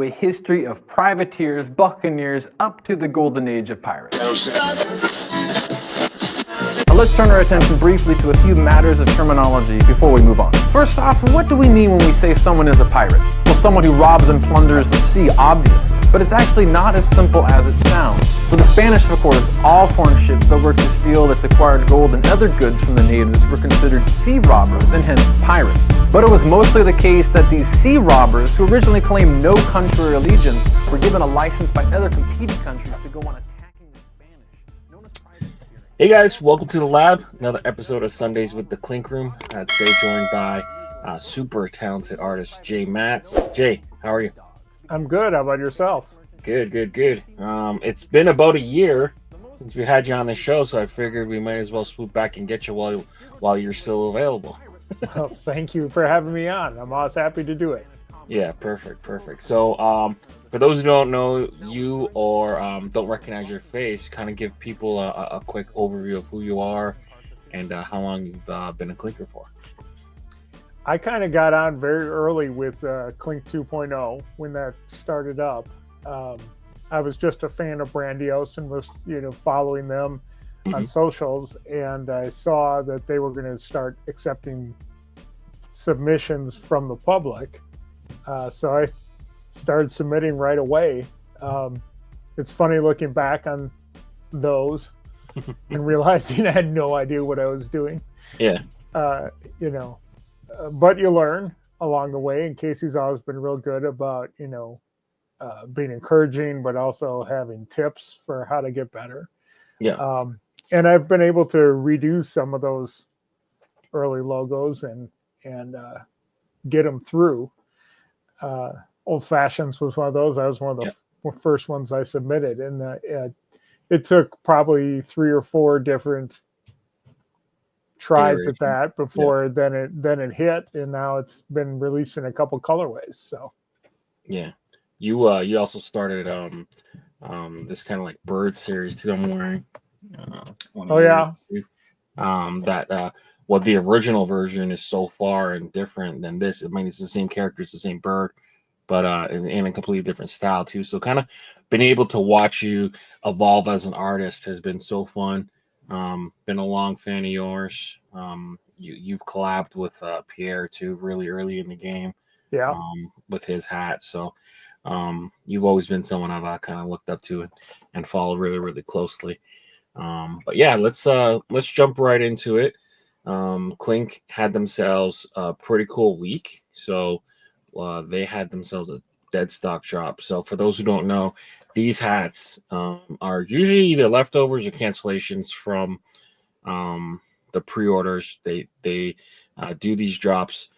A history of privateers, buccaneers, up to the golden age of pirates. Now let's turn our attention briefly to a few matters of terminology before we move on. First off, what do we mean when we say someone is a pirate? Well, someone who robs and plunders the sea, obviously. But it's actually not as simple as it sounds. So the Spanish, of course, all foreign ships that worked to steal its acquired gold and other goods from the natives were considered sea robbers and hence pirates. But it was mostly the case that these sea robbers, who originally claimed no country or allegiance, were given a license by other competing countries to go on attacking the Spanish, known as privateers. Hey guys, welcome to the lab. Another episode of Sundaze with the Clink Room. Today joined by super talented artist Jay Matz. Jay, how are you? I'm good. How about yourself? Good. It's been about a year since we had you on the show, so I figured we might as well swoop back and get you while you're still available. Well, thank you for having me on. I'm always happy to do it. Yeah, perfect. So, for those who don't know you or don't recognize your face, kind of give people a quick overview of who you are and how long you've been a clinker for. I kind of got on very early with Clink 2.0 when that started up. I was just a fan of Brandios and was, following them on socials, and I saw that they were going to start accepting submissions from the public. So I started submitting right away. It's funny looking back on those and realizing I had no idea what I was doing. Yeah. But you learn along the way, and Casey's always been real good about, being encouraging, but also having tips for how to get better. Yeah. And I've been able to redo some of those early logos and get them through. Old Fashions was one of those. I was one of the first ones I submitted, and it took probably 3 or 4 different tries at that before then it hit, and now it's been released in a couple colorways. So yeah, you also started this kind of like bird series too. I'm wearing. The original version is so far and different than this. I mean, it's the same character, it's the same bird, but in a completely different style too. So kind of been able to watch you evolve as an artist has been so fun. Been a long fan of yours. You've collabed with Pierre too, really early in the game. Yeah. With his hat. So you've always been someone I've kind of looked up to and followed really, really closely. But yeah, let's jump right into it. Clink had themselves a pretty cool week. So they had themselves a Deadstock Drop. So for those who don't know, these hats are usually either leftovers or cancellations from the pre-orders. They do these drops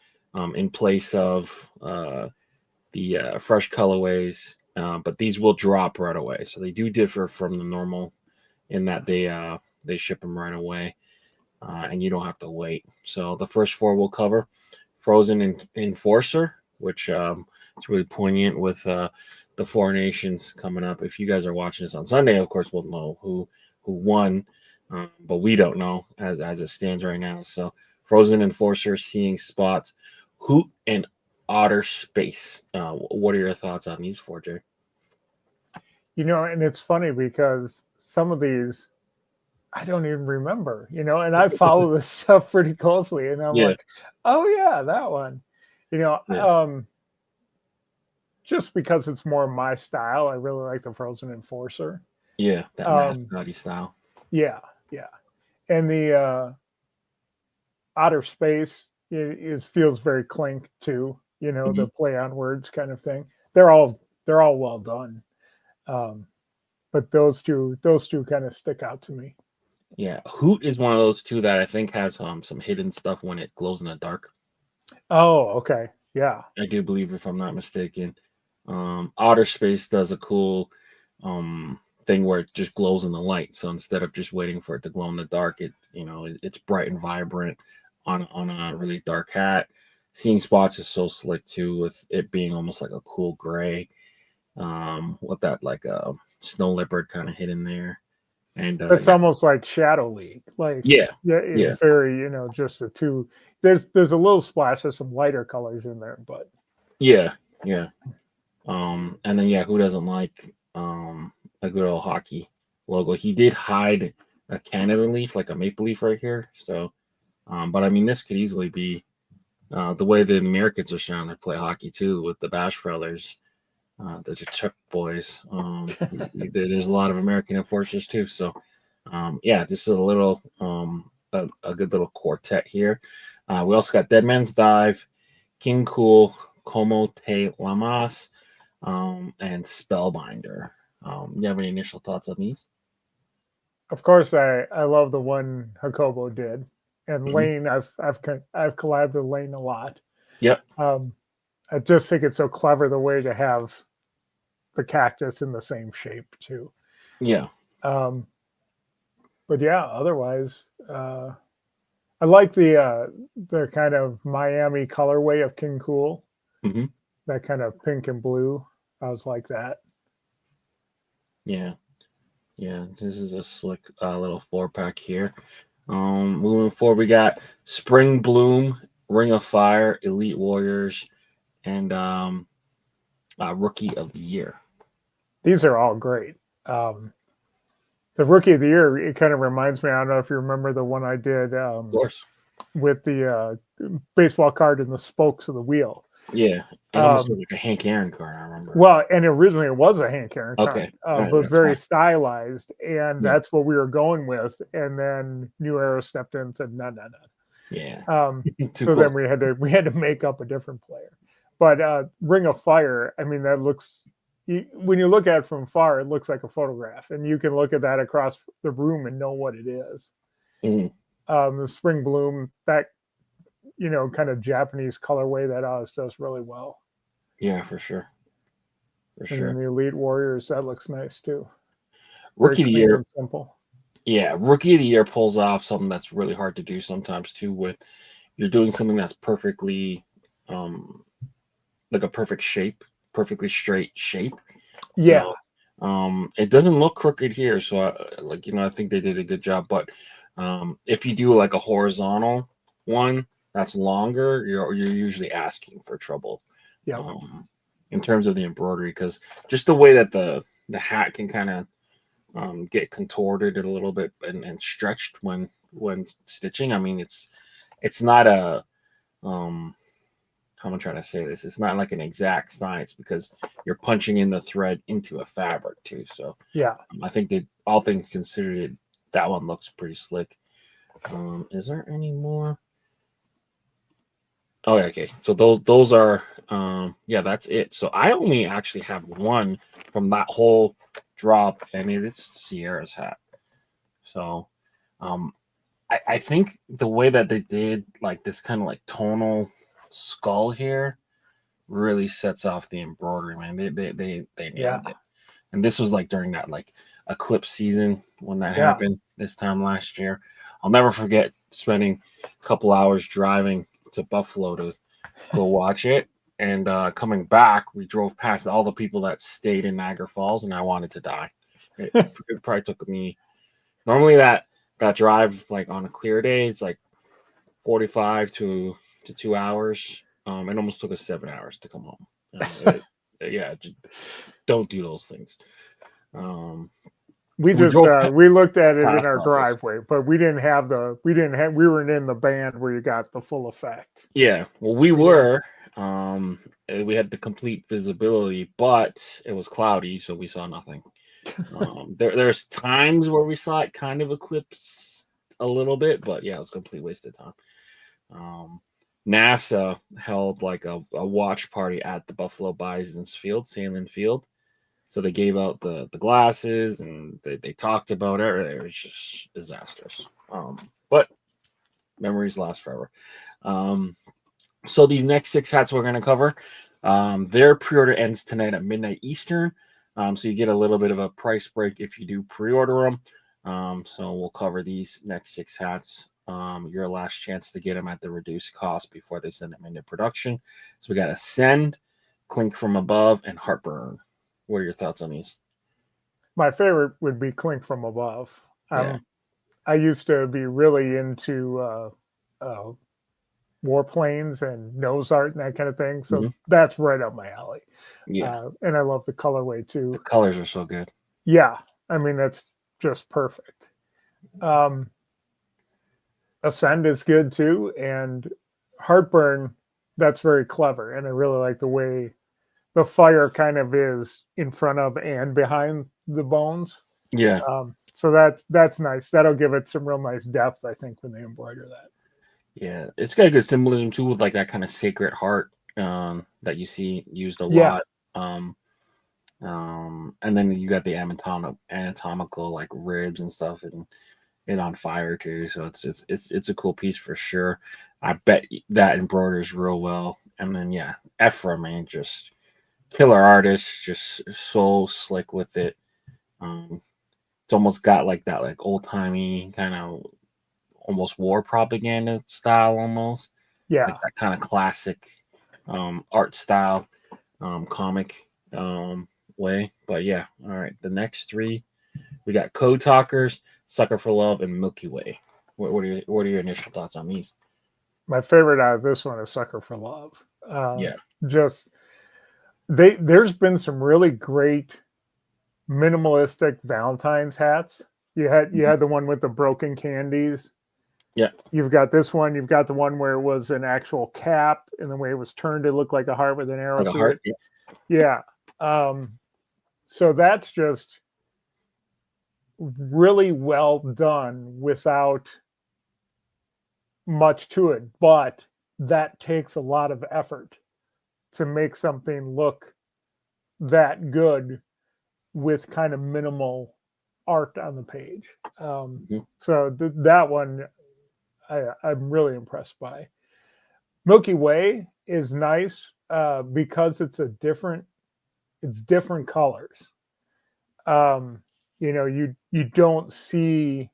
in place of the fresh colorways, but these will drop right away. So they do differ from the normal in that they ship them right away, and you don't have to wait. So the first 4 we'll cover: Frozen Enforcer, which is really poignant with the 4 nations coming up. If you guys are watching this on Sunday, of course, we'll know who won, but we don't know as it stands right now. So Frozen Enforcer, Seeing Spots, Hoot, and Outer Space. What are your thoughts on these 4, Jay? And it's funny because some of these I don't even remember, and I follow this stuff pretty closely, and I'm like, oh yeah, that one, just because it's more my style. I really like the Frozen Enforcer. Yeah, that mascotty style. Yeah. And the Outer Space it feels very Clink too, the play on words kind of thing. They're all well done. But those two kind of stick out to me. Yeah, Hoot is one of those 2 that I think has some hidden stuff when it glows in the dark. Oh, okay. Yeah. I do believe, if I'm not mistaken. Outer Space does a cool thing where it just glows in the light. So instead of just waiting for it to glow in the dark, it's bright and vibrant on a really dark hat. Seeing Spots is so slick too, with it being almost like a cool gray, with that like a snow leopard kind of hidden there. And it's almost like Shadow League. Like it's very, just the 2. There's a little splash of some lighter colors in there, but yeah. And then who doesn't like a good old hockey logo? He did hide a Canada leaf, like a maple leaf right here. So, but I mean, this could easily be the way the Americans are trying to play hockey too, with the Bash brothers, the Chuck boys. There's a lot of American enforcers too. So, this is a little a good little quartet here. We also got Dead Man's Dive, King Cool, Como Te Lamas, and Spellbinder. You have any initial thoughts on these? Of course, I love the one Jacobo did, and Mhm. Lane. I've collabed with Lane a lot. Yep. I just think it's so clever the way to have the cactus in the same shape too. Yeah. But yeah, otherwise, I like the kind of Miami colorway of King Cool. Hmm. That kind of pink and blue. I was like that. Yeah. Yeah. This is a slick little 4-pack here. Moving forward, we got Spring Bloom, Ring of Fire, Elite Warriors, and Rookie of the Year. These are all great. The Rookie of the Year, it kind of reminds me. I don't know if you remember the one I did Of course. with the baseball card and the spokes of the wheel. Yeah. It almost looked like a Hank Aaron card, I remember. Well, and originally it was a Hank Aaron Okay. card, Right, but that's very fine. stylized, and Yeah. that's what we were going with. And then New Era stepped in and said, "No, no, no." Yeah. Too So cool. then we had to make up a different player. But Ring of Fire, I mean, that looks. When you look at it from far, it looks like a photograph, and you can look at that across the room and know what it is. Mhm. The Spring Bloom, that kind of Japanese colorway, that always does really well. Yeah, for sure. For And sure. then the Elite Warriors, that looks nice too. Rookie of the Year. And simple. Yeah, Rookie of the Year pulls off something that's really hard to do sometimes too. With you're doing something that's perfectly, like a perfect shape, perfectly straight shape. Yeah. So, it doesn't look crooked here. So, I think they did a good job. But if you do like a horizontal one that's longer, you're usually asking for trouble. Yeah. In terms of the embroidery, because just the way that the hat can kind of get contorted a little bit and stretched when stitching. I mean, it's not a how am I trying to say this? It's not like an exact science because you're punching in the thread into a fabric too. So yeah, I think that all things considered, that one looks pretty slick. Is there any more? Oh, yeah, okay. So those are that's it. So I only actually have one from that whole drop, and it is Sierra's hat. So I think the way that they did like this kind of like tonal skull here really sets off the embroidery, man. They nailed it. And this was like during that like eclipse season when that happened this time last year. I'll never forget spending a couple hours driving to Buffalo to go watch it. And coming back, we drove past all the people that stayed in Niagara Falls, and I wanted to die. It probably took me normally that drive like on a clear day, it's like 45 to 2 hours. It almost took us 7 hours to come home. Just don't do those things. we looked at it in our driveway, but we weren't in the band where you got the full effect. Yeah, well, we were. We had the complete visibility, but it was cloudy, so we saw nothing. There's times where we saw it kind of eclipse a little bit, but yeah, it was a complete waste of time. NASA held like a watch party at the Buffalo Bison's field, Sandlin Field. So they gave out the glasses and they talked about it. It was just disastrous. But memories last forever. So these next 6 hats we're going to cover, their pre-order ends tonight at midnight Eastern. So you get a little bit of a price break if you do pre-order them. So we'll cover these next 6 hats. Your last chance to get them at the reduced cost before they send them into production. So we got Ascend, Clink from Above, and Heartburn. What are your thoughts on these? My favorite would be Clink from Above. I used to be really into warplanes and nose art and that kind of thing. So Mhm. that's right up my alley. Yeah, And I love the colorway the too. colors are so good. Yeah, I mean that's just perfect. Ascend is good too, and Heartburn, that's very clever, and I really like the way the fire kind of is in front of and behind the bones. Yeah, So that's nice. That'll give it some real nice depth, I think, when they embroider that. yeah, it's got good symbolism too, with like that kind of sacred heart that you see used a Yeah, lot. And then you got the anatomical like ribs and stuff, and it on fire too. So it's a cool piece for sure. I bet that embroiders real well. And then yeah, Ephra, man, just killer artist, just so slick with it. It's almost got like that like old timey kind of almost war propaganda style, almost like yeah. that kind of classic art style, comic way. But yeah, all right. The next three, we got Code Talkers, Sucker for Love, and Milky Way. What are your initial thoughts on these? My favorite out of this one is Sucker for Love. Yeah. Just there's been some really great minimalistic Valentine's hats. You had the one with the broken candies. Yeah. You've got this one. You've got the one where it was an actual cap, and the way it was turned, it looked like a heart with an arrow Like a through heart. it. Yeah. Yeah. So that's just really well done without much to it, but that takes a lot of effort to make something look that good with kind of minimal art on the page. Mhm. So that one I'm really impressed by. Milky Way is nice because it's different colors. You don't see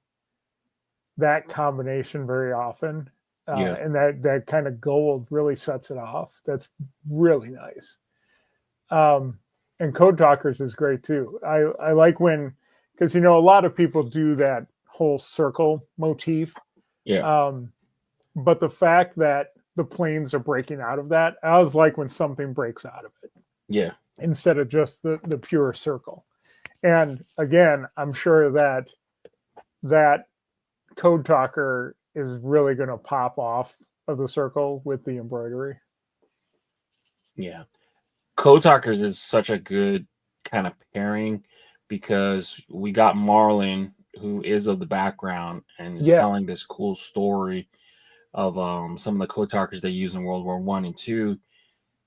that combination very often, Yeah. and that kind of gold really sets it off. That's really nice. And Code Talkers is great too. I like when, because a lot of people do that whole circle motif, Yeah. but the fact that the planes are breaking out of that, I always like when something breaks out of it Yeah. instead of just the pure circle. And again, I'm sure that Code Talker is really going to pop off of the circle with the embroidery. Yeah. Code Talkers is such a good kind of pairing because we got Marlon, who is of the background and is Yeah, telling this cool story of some of the Code Talkers they use in World War One and Two,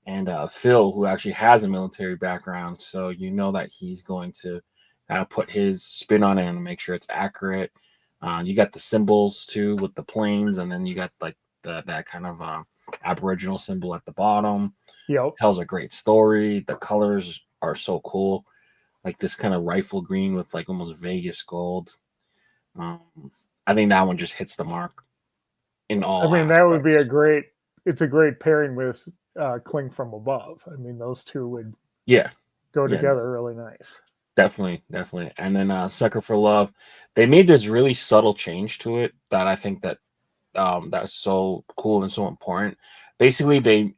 and Phil, who actually has a military background, so you know that he's going to kind of put his spin on it and make sure it's accurate. You got the symbols too with the planes, and then you got like that kind of Aboriginal symbol at the bottom. yep. Tells a great story. The colors are so cool, like this kind of rifle green with like almost Vegas gold. Um, I think that one just hits the mark in I all mean, that would be aspects. it's a great pairing with Clink from Above. I mean, those two would Yeah, go yeah, together really nice. definitely. And then Sucker for Love, they made this really subtle change to it that I think that's so cool and so important. Basically, they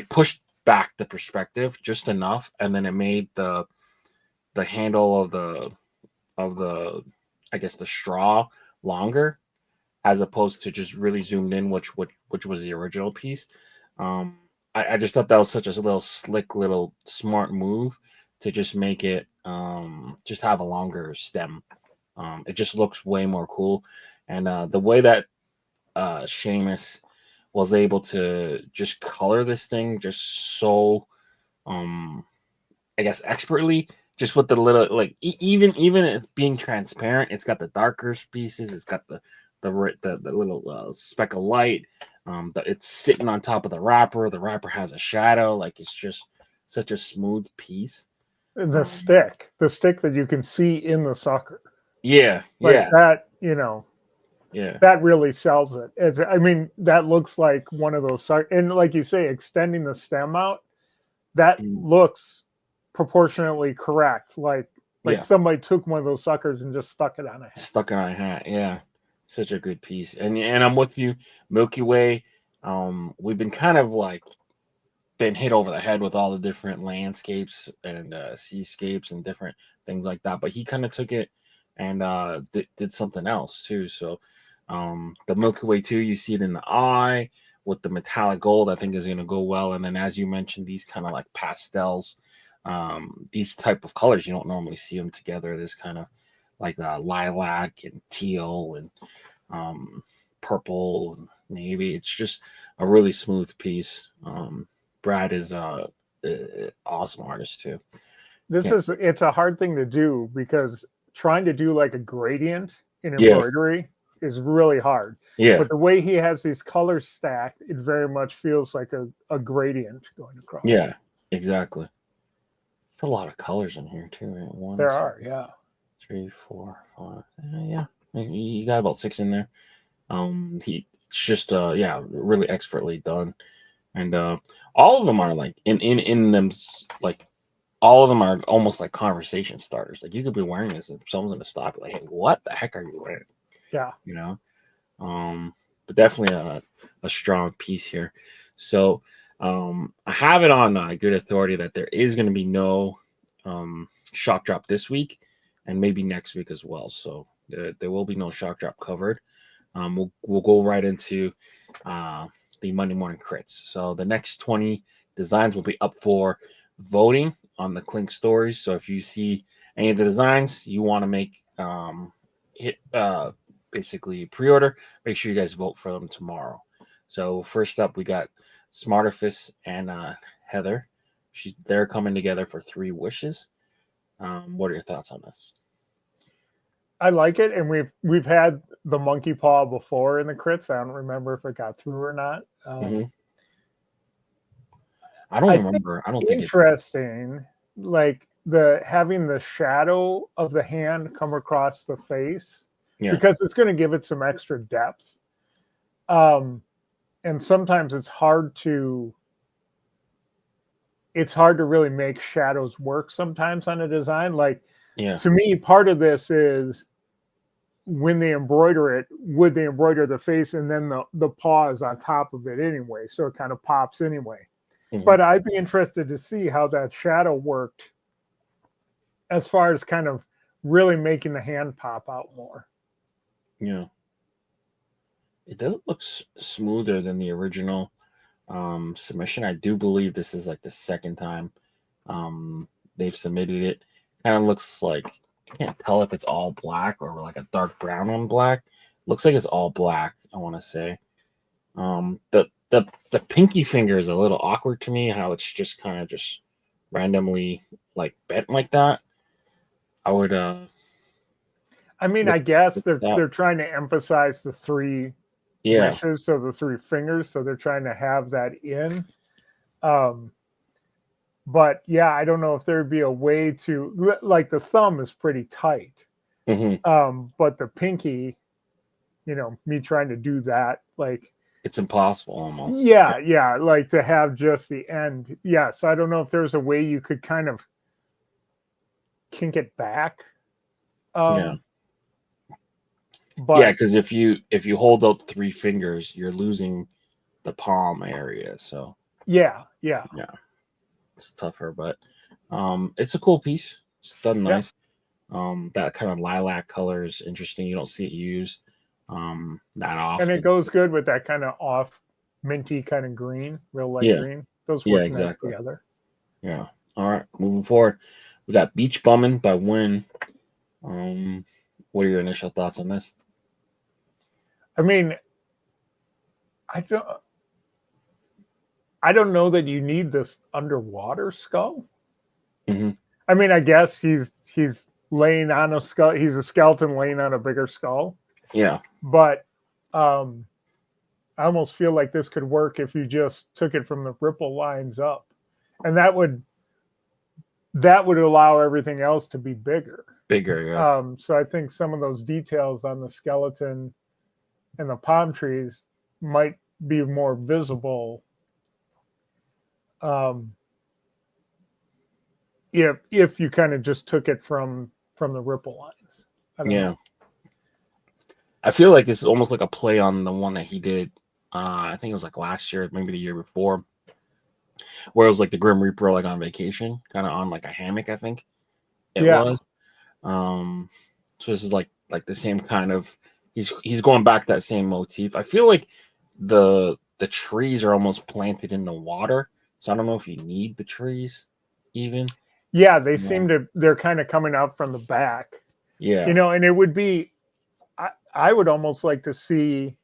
pushed back the perspective just enough, and then it made the handle of the I guess the straw longer, as opposed to just really zoomed in, which was the original piece. I just thought that was such a little slick, little smart move to just make it just have a longer stem. It just looks way more cool, and the way that Seamus was able to just color this thing just so I guess expertly, just with the little like even it being transparent, it's got the darker pieces, it's got the little speck of light. It's sitting on top of the wrapper. The wrapper has a shadow. Like it's just such a smooth piece. And Um, the stick that you can see in the sucker, yeah, like yeah, that, yeah, that really sells it. I mean, that looks like one of those, and like you say, extending the stem out, that mm, looks proportionately correct. Like yeah. somebody took one of those suckers and just stuck it on a hat. Stuck in a hat. Yeah, such a good piece. And I'm with you. Milky Way. we've been kind of like been hit over the head with all the different landscapes and seascapes and different things like that. But he kind of took it and did something else too. So the Milky Way too, you see it in the eye with the metallic gold, I think is going to go well. And then as you mentioned, these kind of like pastels, these type of colors, you don't normally see them together. This kind of like lilac and teal and purple and navy. It's just a really smooth piece. Brad is a awesome artist too. It's a hard thing to do because trying to do like a gradient in Yeah. embroidery is really hard. Yeah. But the way he has these colors stacked, it very much feels like a gradient going across. Yeah, exactly. It's a lot of colors in here too. Right? One, There two, are, yeah. 3, 4, 5. Yeah, you got about 6 in there. It's just really expertly done, and all of them are like in them like all of them are almost like conversation starters. Like you could be wearing this and someone's gonna stop you like, hey, what the heck are you wearing? Yeah. You know, but definitely a strong piece here. So I have it on good authority that there is going to be no shock drop this week and maybe next week as well. So there will be no shock drop covered. We'll go right into the Monday Morning Critz. So the next 20 designs will be up for voting on the Clink stories. So if you see any of the designs you want to make, hit basically pre-order, make sure you guys vote for them tomorrow. So first up, we got Smartifice and Heather. They're coming together for 3 wishes. What are your thoughts on this? I like it, and we've had the monkey paw before in the crits. I don't remember if it got through or not. I don't remember. I don't think interesting. Like having the shadow of the hand come across the face, because it's going to give it some extra depth. And sometimes it's hard to really make shadows work sometimes on a design. Like to me, part of this is when they embroider it, would they embroider the face and then the paw is on top of it anyway, so it kind of pops anyway. But I'd be interested to see how that shadow worked as far as kind of really making the hand pop out more. Yeah. It doesn't look smoother than the original submission. I do believe this is like the second time they've submitted it. Kind of looks like, I can't tell if it's all black or like a dark brown on black. Looks like it's all black, I want to say. The pinky finger is a little awkward to me, how it's just kind of just randomly like bent like that. I would I mean, I guess they're trying to emphasize the 3 meshes, so the 3 fingers, so they're trying to have that in. But yeah, I don't know if there'd be a way to, like, the thumb is pretty tight. But the pinky, me trying to do that, like, it's impossible almost. Yeah, like to have just the end. Yeah, so I don't know if there's a way you could kind of kink it back. But because if you hold out 3 fingers, you're losing the palm area. So yeah, it's tougher, but it's a cool piece. It's done nice. That kind of lilac color is interesting. You don't see it used that often, and it goes good with that kind of off minty kind of green, real light green. Those work nice together. Yeah. All right, moving forward, we got Beach Bummin' by Win. What are your initial thoughts on this? I mean, I don't know that you need this underwater skull. I mean, I guess he's laying on a skull. He's a skeleton laying on a bigger skull. Yeah. But I almost feel like this could work if you just took it from the ripple lines up, and that would allow everything else to be bigger. So I think some of those details on the skeleton and the palm trees might be more visible if you kind of just took it from the ripple lines. I don't know. I feel like this is almost like a play on the one that he did I think it was like last year, maybe the year before, where it was like the Grim Reaper like on vacation, kind of on like a hammock, I think it Yeah. was. So this is like the same kind of he's going back that same motif. I feel like the trees are almost planted in the water, so I don't know if you need the trees even. Yeah, they seem to, they're kind of coming out from the back. Yeah. You know, and it would be, I would almost like to see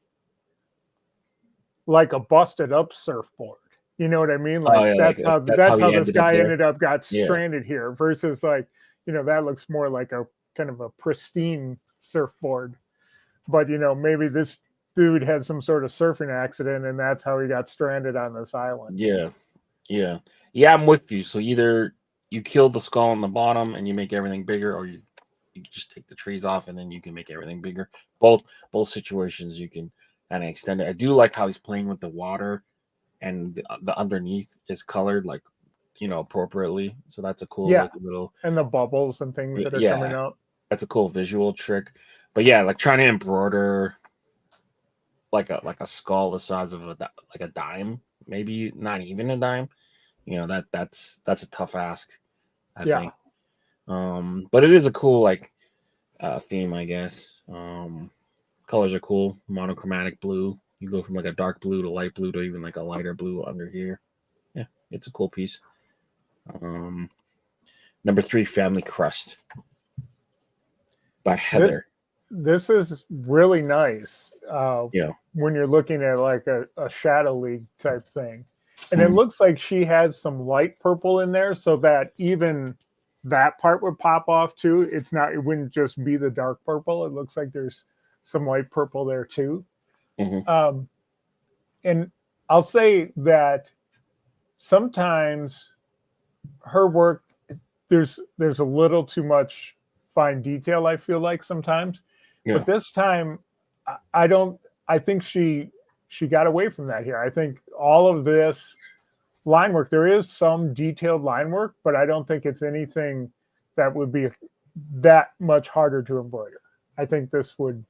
like a busted up surfboard. You know what I mean? Like that's how he this ended up guy there. ended up got Yeah. stranded here versus like, you know, that looks more like a kind of a pristine surfboard. But you know, maybe this dude had some sort of surfing accident and that's how he got stranded on this island. Yeah. Yeah. I'm with you. So either you kill the skull on the bottom and you make everything bigger, or you just take the trees off and then you can make everything bigger. Both situations you can kind of extend it. I do like how he's playing with the water, and the underneath is colored like, you know, appropriately. So that's a cool like, little, and the bubbles and things that are coming out. That's a cool visual trick. But yeah, like trying to embroider like a skull the size of a dime, maybe not even a dime. You know, that's a tough ask, I think. But it is a cool like theme, I guess. Colors are cool. Monochromatic blue. You go from like a dark blue to light blue to even like a lighter blue under here. Yeah, it's a cool piece. Number 3, Family Crest by Heather. This is really nice. Yeah. When you're looking at like a Shadow League type thing. And it looks like she has some light purple in there so that even that part would pop off too. It wouldn't just be the dark purple. It looks like there's some light purple there too. And I'll say that sometimes her work, there's a little too much fine detail, I feel like sometimes. But this time, I think she got away from that here. I think all of this line work, there is some detailed line work, but I don't think it's anything that would be that much harder to embroider. I think this would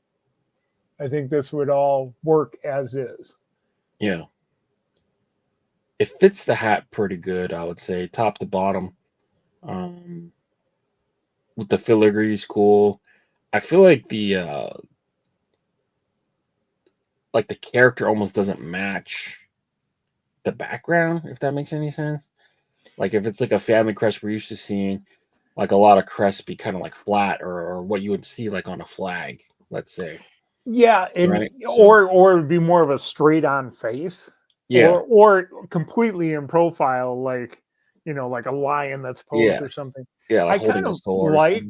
all work as is. Yeah. It fits the hat pretty good, I would say, top to bottom. With the filigree's cool. I feel like the character almost doesn't match the background, if that makes any sense. Like if it's like a family crest we're used to seeing, like a lot of crests be kind of like flat or what you would see like on a flag, let's say. Yeah, and right? or it would be more of a straight on face. Yeah. Or completely in profile, like, you know, like a lion that's posed or something. Yeah, like I holding kind of a sword. like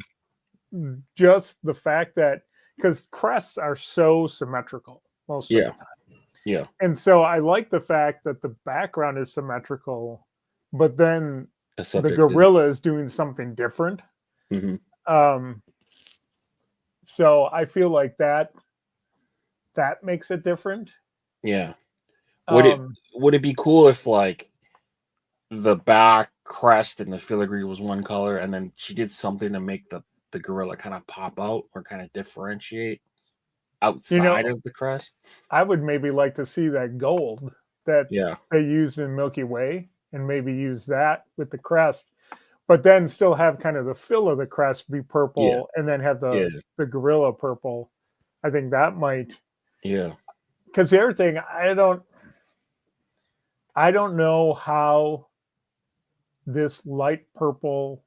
just the fact that, because crests are so symmetrical most of the time. Yeah. And so I like the fact that the background is symmetrical, but then the gorilla is doing something different. So I feel like that makes it different. Yeah. Would it be cool if like the back crest and the filigree was one color and then she did something to make the gorilla kind of pop out or kind of differentiate outside of the crest? I would maybe like to see that gold that they use in Milky Way and maybe use that with the crest, but then still have kind of the fill of the crest be purple and then have the gorilla purple. I think that might. Yeah. Because the other thing, I don't know how this light purple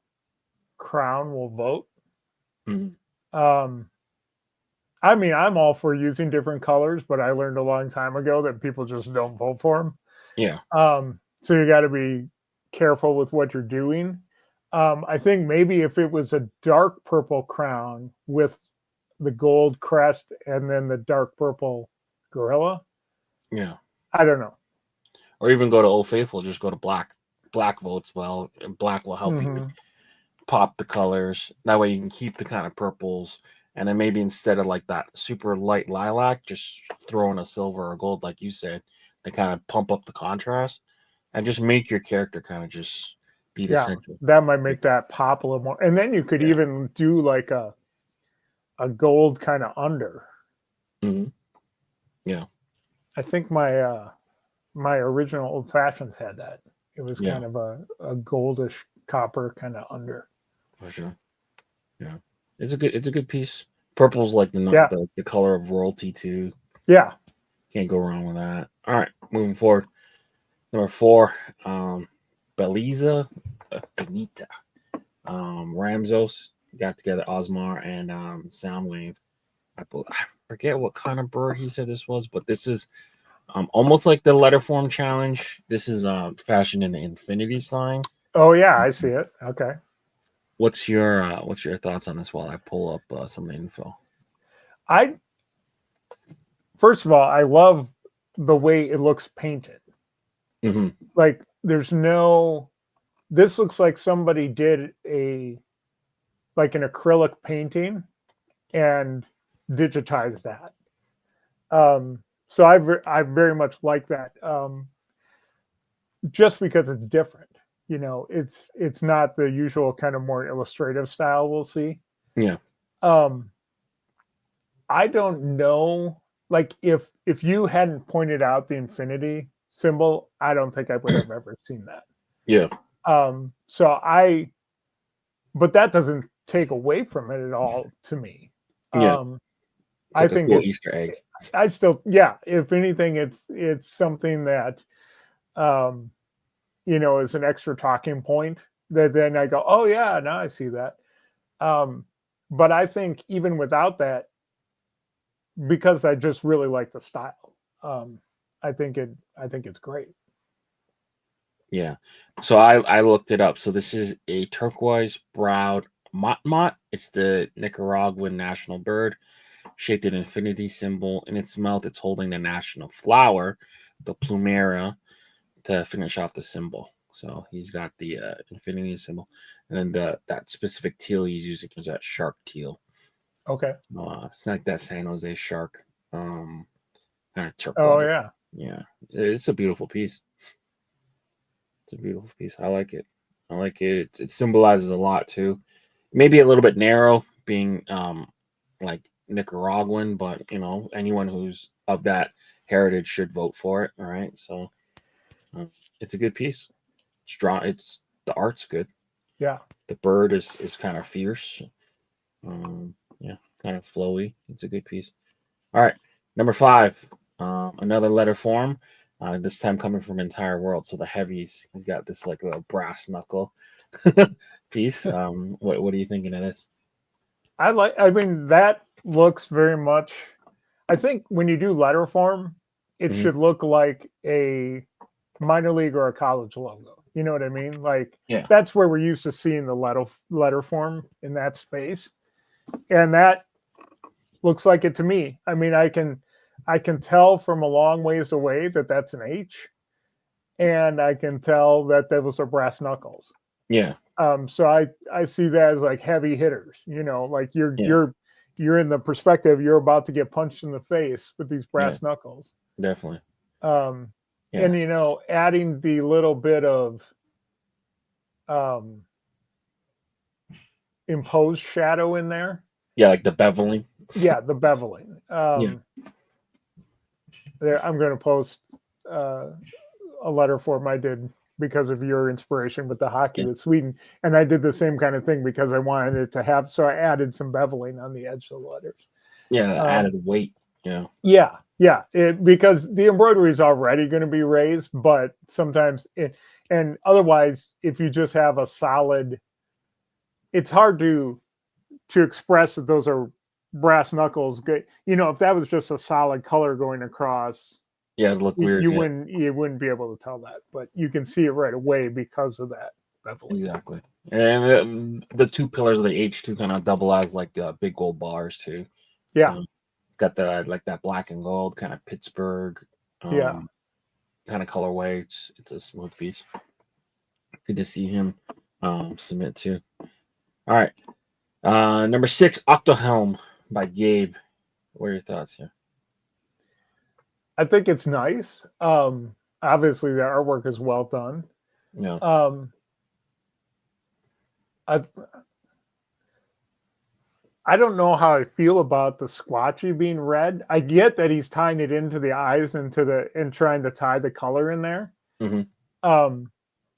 crown will vote. I mean, I'm all for using different colors, but I learned a long time ago that people just don't vote for them. Yeah. So you got to be careful with what you're doing. I think maybe if it was a dark purple crown with the gold crest and then the dark purple gorilla. Yeah. I don't know. Or even go to Old Faithful, just go to black. Black votes well. Black will help you pop the colors. That way you can keep the kind of purples. And then maybe instead of like that super light lilac, just throw in a silver or gold, like you said, to kind of pump up the contrast and just make your character kind of just be the center. That might make that pop a little more. And then you could even do like a gold kind of under. Yeah. I think my original old fashions had that. It was Yeah, kind of a goldish copper kind of under. for sure. Yeah, it's a good piece. Purple's like Yeah, the color of royalty too. yeah. Can't go wrong with that. All right, moving forward. Number 4, Beliza Benita. Ramzos got together Osmar and Soundwave. I forget what kind of bird he said this was, but this is almost like the letter form challenge. This is fashioned in the infinity sign. Oh yeah, I see it. Okay. What's your thoughts on this while I pull up some info? I First of all, I love the way it looks painted. Mm-hmm. Like there's no this looks like somebody did an acrylic painting and digitized that. So I very much like that. Just because it's different, it's not the usual kind of more illustrative style we'll see. Yeah. Um, I don't know, like if you hadn't pointed out the infinity symbol, I don't think I would have ever seen that. Yeah. So but that doesn't take away from it at all to me. Yeah. It's I like a think cool it's, Easter egg. I still, yeah, if anything, it's something that, is an extra talking point that then I go, oh yeah, now I see that. But I think even without that, because I just really like the style, I think it's great. Yeah. So I looked it up. So this is a turquoise browed motmot. It's the Nicaraguan national bird, shaped an infinity symbol in its mouth. It's holding the national flower, the plumera, to finish off the symbol. So he's got the infinity symbol, and then that specific teal he's using is that shark teal. Okay. It's like that San Jose shark, kind of turquoise. Oh yeah. Yeah, it's a beautiful piece. It's a beautiful piece. I like it. I like it. It symbolizes a lot too. Maybe a little bit narrow, being like Nicaraguan, but anyone who's of that heritage should vote for it. All right, so it's a good piece. It's the art's good. Yeah. The bird is kind of fierce. Yeah, kind of flowy. It's a good piece. All right, number 5, another letter form. This time coming from Entire World. So the heavies. He's got this like little brass knuckle piece. What are you thinking of this? I mean, that looks very much, I think when you do letter form, it should look like a minor league or a college logo. You know what I mean? Like, Yeah. that's where we're used to seeing the letter form in that space. And that looks like it to me. I mean, I can tell from a long ways away that that's an H, and I can tell that those are brass knuckles. Yeah. So I see that as like heavy hitters. Like you're in the perspective you're about to get punched in the face with these brass knuckles. Definitely. And adding the little bit of imposed shadow in there. Yeah, like the beveling. Yeah, the beveling. There, I'm going to post a letter form I did because of your inspiration with the hockey with Sweden, and I did the same kind of thing because I wanted it to have. So I added some beveling on the edge of the letters. Yeah, added weight. Yeah. Because the embroidery is already going to be raised, but sometimes and otherwise, if you just have a solid, it's hard to express that those are brass knuckles. Good, if that was just a solid color going across, it'd look weird. You wouldn't be able to tell that, but you can see it right away because of that beveling. Exactly. And the two pillars of the H2 kind of double as like big gold bars too. Yeah. So got the like that black and gold kind of Pittsburgh kind of colorway. It's a smooth piece. Good to see him submit too. All right. Number 6, Octohelm by Gabe. What are your thoughts here? I think it's nice. Obviously the artwork is well done. Yeah. I don't know how I feel about the squatchy being red. I get that he's tying it into the eyes and trying to tie the color in there. Mm-hmm.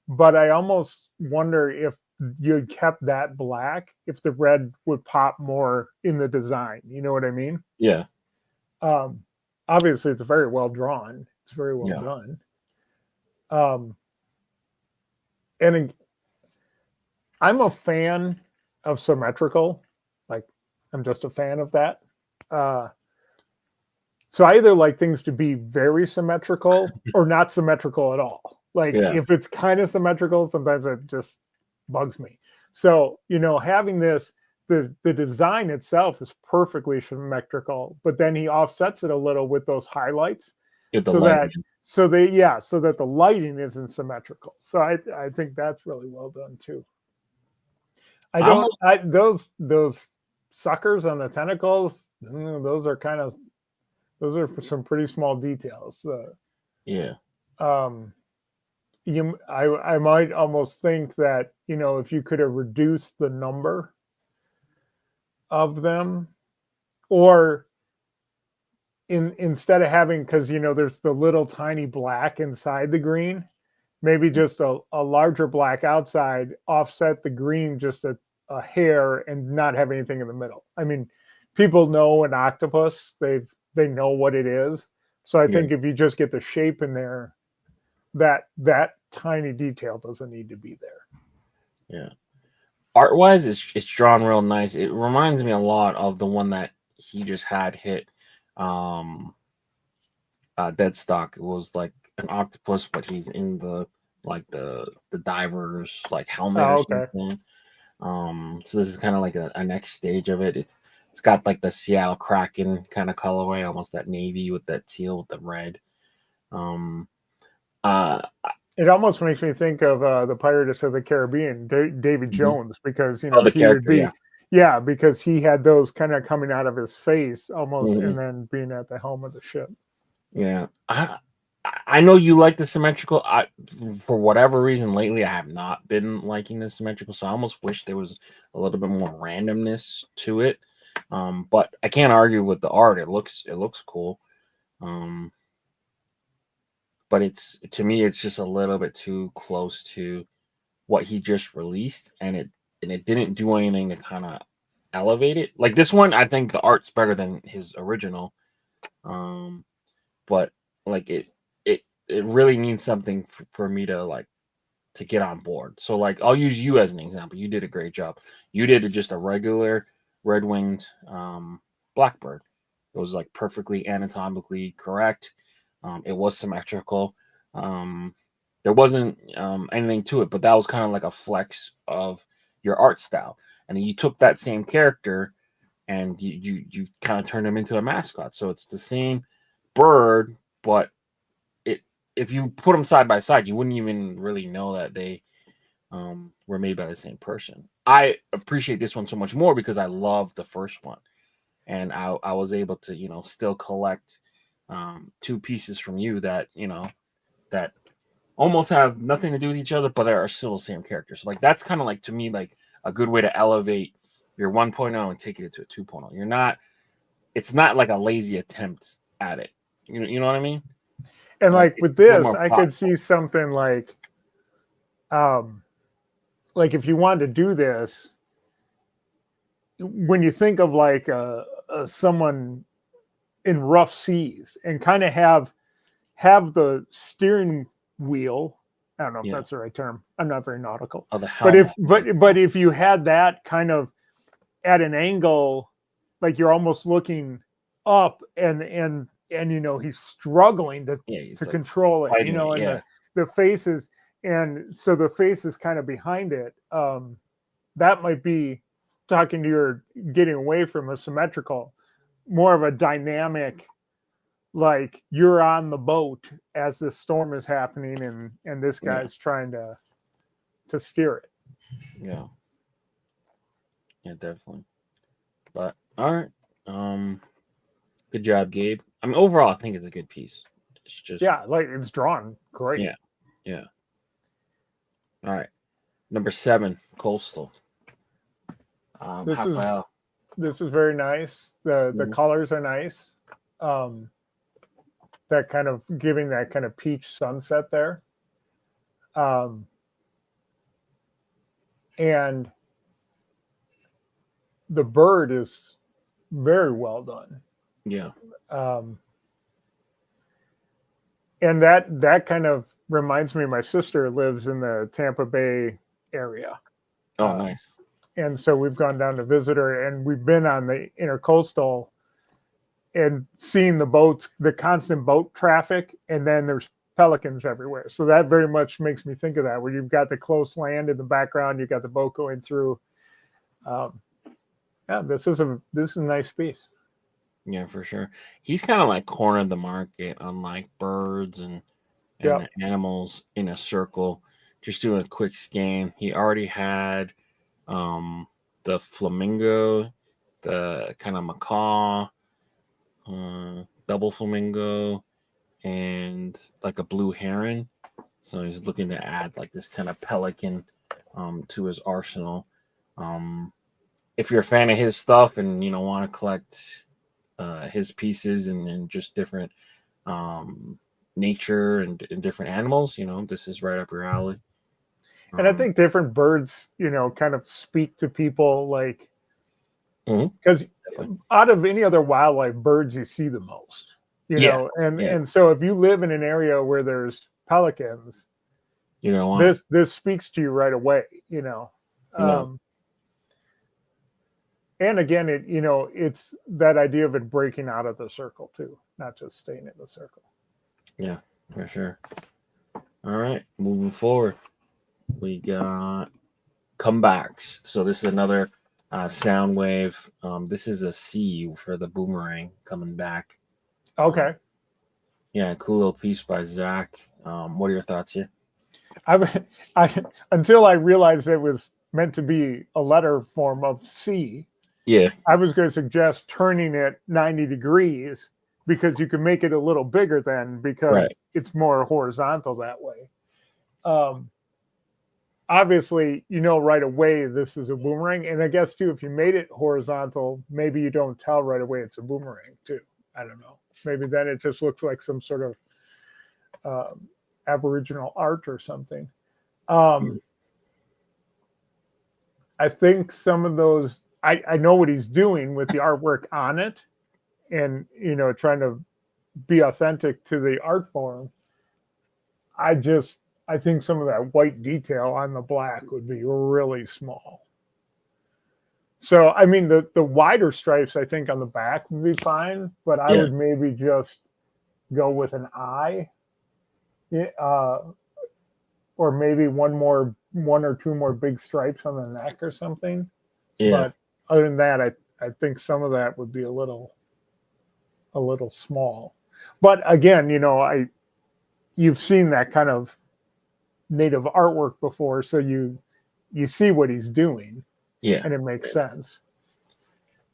But I almost wonder if you had kept that black, if the red would pop more in the design. You know what I mean? Yeah. Obviously, it's very well drawn. It's very well done. And I'm a fan of symmetrical. Like, I'm just a fan of that. So I either like things to be very symmetrical or not symmetrical at all. Like, if it's kind of symmetrical, sometimes it just bugs me. So, having this, the design itself is perfectly symmetrical, but then he offsets it a little with those highlights so that the lighting isn't symmetrical. So I think that's really well done too. Those suckers on the tentacles, those are some pretty small details. I might almost think that, if you could have reduced the number of them, or instead of having, because there's the little tiny black inside the green, maybe just a larger black outside, offset the green just a hair, and not have anything in the middle. I mean, people know an octopus, they know what it is. So I think if you just get the shape in there, that tiny detail doesn't need to be there. Yeah. Art wise, it's drawn real nice. It reminds me a lot of the one that he just had hit Deadstock. It was like an octopus, but he's in the diver's like helmet or something. So this is kind of like a next stage of it. It's got like the Seattle Kraken kind of colorway, almost that navy with that teal with the red. It almost makes me think of the Pirates of the Caribbean, Davy Jones, because he would be, because he had those kind of coming out of his face almost, and then being at the helm of the ship. Yeah, I know you like the symmetrical. For whatever reason, lately I have not been liking the symmetrical, so I almost wish there was a little bit more randomness to it. But I can't argue with the art. It looks cool. But to me, it's just a little bit too close to what he just released, and it didn't do anything to kind of elevate it. Like this one, I think the art's better than his original. But like it really means something for me to get on board. So like I'll use you as an example. You did a great job. You did just a regular red-winged blackbird. It was like perfectly anatomically correct. It was symmetrical. There wasn't anything to it, but that was kind of like a flex of your art style. And then you took that same character and you kind of turned him into a mascot. So it's the same bird, but if you put them side by side, you wouldn't even really know that they were made by the same person. I appreciate this one so much more because I love the first one, and I was able to still collect two pieces from you that that almost have nothing to do with each other, but they are still the same character. So like that's kind of like, to me, like a good way to elevate your 1.0 and take it to a 2.0. It's not like a lazy attempt at it. You know what I mean? And like with this, I could see something like if you wanted to do this, when you think of like someone in rough seas and kind of have the steering wheel. I don't know if that's the right term. I'm not very nautical. But if you had that kind of at an angle, like you're almost looking up and he's struggling to control it, fighting and the faces, and so the face is kind of behind it. That might be talking to your getting away from a symmetrical, more of a dynamic, like you're on the boat as the storm is happening and this guy's trying to steer it. Yeah, definitely. But all right, good job, Gabe. I mean, overall, I think it's a good piece. It's just like it's drawn great. Yeah. All right, number 7, Coastal. This is This is very nice. The Mhm. colors are nice. That kind of giving that kind of peach sunset there. And the bird is very well done. Yeah. And that kind of reminds me, my sister lives in the Tampa Bay area. Oh, nice. And so we've gone down to visit her, and we've been on the intercoastal and seen the boats, the constant boat traffic, and then there's pelicans everywhere. So that very much makes me think of that, where you've got the close land in the background, you've got the boat going through. Yeah, this is a nice piece. Yeah, for sure. He's kind of like cornered the market on like birds and Yep. animals in a circle. Just doing a quick scan. He already had the flamingo, the kind of macaw, double flamingo, and like a blue heron. So he's looking to add like this kind of pelican to his arsenal. If you're a fan of his stuff and want to collect his pieces and just different nature and different animals, this is right up your alley. And I think different birds, kind of speak to people, like, because out of any other wildlife, birds you see the most, and so if you live in an area where there's pelicans, this speaks to you right away, and again, it's that idea of it breaking out of the circle too, not just staying in the circle. Yeah, for sure. All right, moving forward, we got comebacks. So this is another sound wave. This is a C for the boomerang coming back. Okay. Yeah, cool little piece by Zach. What are your thoughts here? Until I realized it was meant to be a letter form of C. Yeah. I was going to suggest turning it 90 degrees because you can make it a little bigger then, because it's more horizontal that way. Obviously, right away this is a boomerang. And I guess, too, if you made it horizontal, maybe you don't tell right away it's a boomerang, too. I don't know. Maybe then it just looks like some sort of Aboriginal art or something. I think some of those, I know what he's doing with the artwork on it and, trying to be authentic to the art form. I think some of that white detail on the black would be really small. So, I mean, the wider stripes, I think, on the back would be fine, but I would maybe just go with an eye, or maybe one or two more big stripes on the neck or something. Yeah. But other than that, I think some of that would be a little small. But again, you've seen that kind of native artwork before, so you see what he's doing. Yeah. And it makes sense.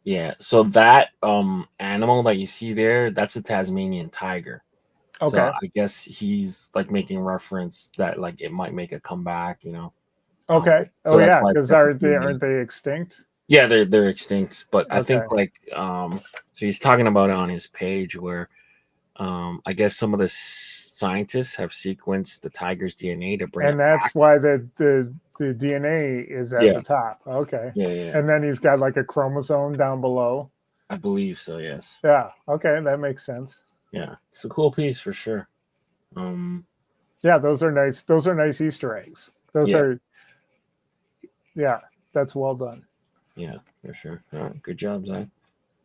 Yeah. So that animal that you see there, that's a Tasmanian tiger. Okay. So I guess he's like making reference that like it might make a comeback, Okay. So yeah, because aren't they extinct? Yeah, they're extinct. But I think like so he's talking about it on his page where I guess some of the scientists have sequenced the tiger's DNA to bring and that's back. Why the DNA is at the top. Okay. Yeah. And then he's got like a chromosome down below. I believe so, yes. Yeah. Okay, that makes sense. Yeah. It's a cool piece for sure. Yeah, those are nice. Those are nice Easter eggs. Those are that's well done. Yeah, for sure. All right, good job, Zach.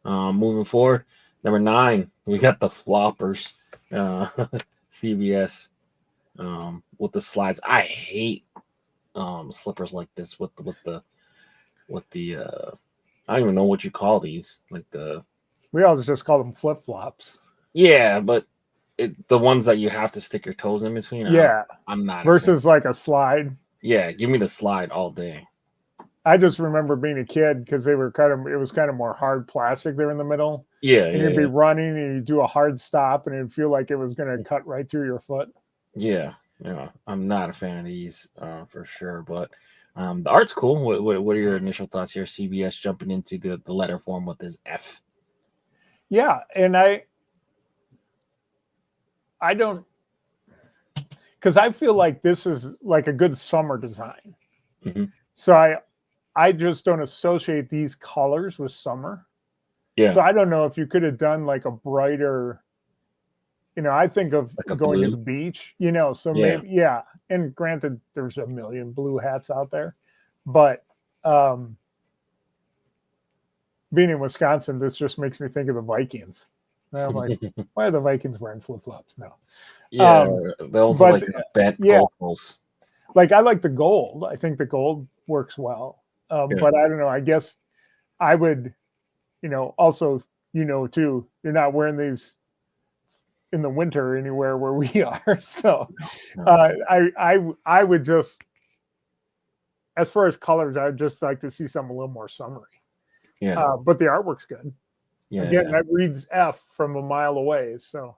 Moving forward, number 9, we got the floppers. CBS with the slides. I hate slippers like this with the I don't even know what you call these. We always just call them flip flops. Yeah, but the ones that you have to stick your toes in between. Yeah, I'm not versus like a slide. Yeah, give me the slide all day. I just remember being a kid because it was kind of more hard plastic there in the middle. Yeah, and you'd be running and you'd do a hard stop and it'd feel like it was going to cut right through your foot. Yeah, I'm not a fan of these for sure. But The art's cool. What are your initial thoughts here? CBS jumping into the letter form with this F. Yeah, and I don't, because I feel like this is like a good summer design. Mhm. So I just don't associate these colors with summer. Yeah, So I don't know if you could have done like a brighter, I think of like a going to blue. the beach, so Yeah. maybe, yeah. And granted, there's a million blue hats out there, but um, being in Wisconsin, this just makes me think of the Vikings. And I'm like, why are the Vikings wearing flip flops? No. Yeah, they also But like the bent yeah, goalposts. like I like the gold. I think the gold works well. Yeah. But I don't know. I guess I would, also, too, you're not wearing these in the winter anywhere where we are. So No. I would just, as far as colors, I'd just like to see something a little more summery. Yeah. But the artwork's good. Yeah. Again, Yeah. that reads F from a mile away. So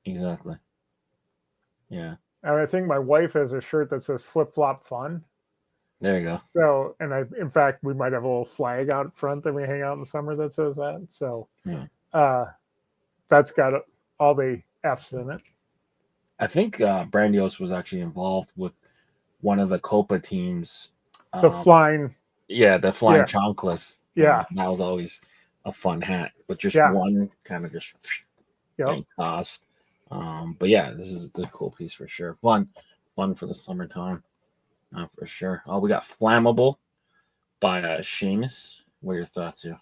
Exactly. Yeah. and I think my wife has a shirt that says flip flop fun. There you go. So, and in fact, we might have a little flag out front that we hang out in the summer that says that. So, Yeah. That's got all the F's in it. I think Brandios was actually involved with one of the Copa teams. The flying. Yeah, the flying Yeah. chanclas. Yeah. That was always a fun hat, but just Yeah. one kind of just Yep. tossed. But yeah, this is a good, cool piece for sure. Fun for the summertime, for sure. Oh, we got Flammable by Seamus. What are your thoughts here?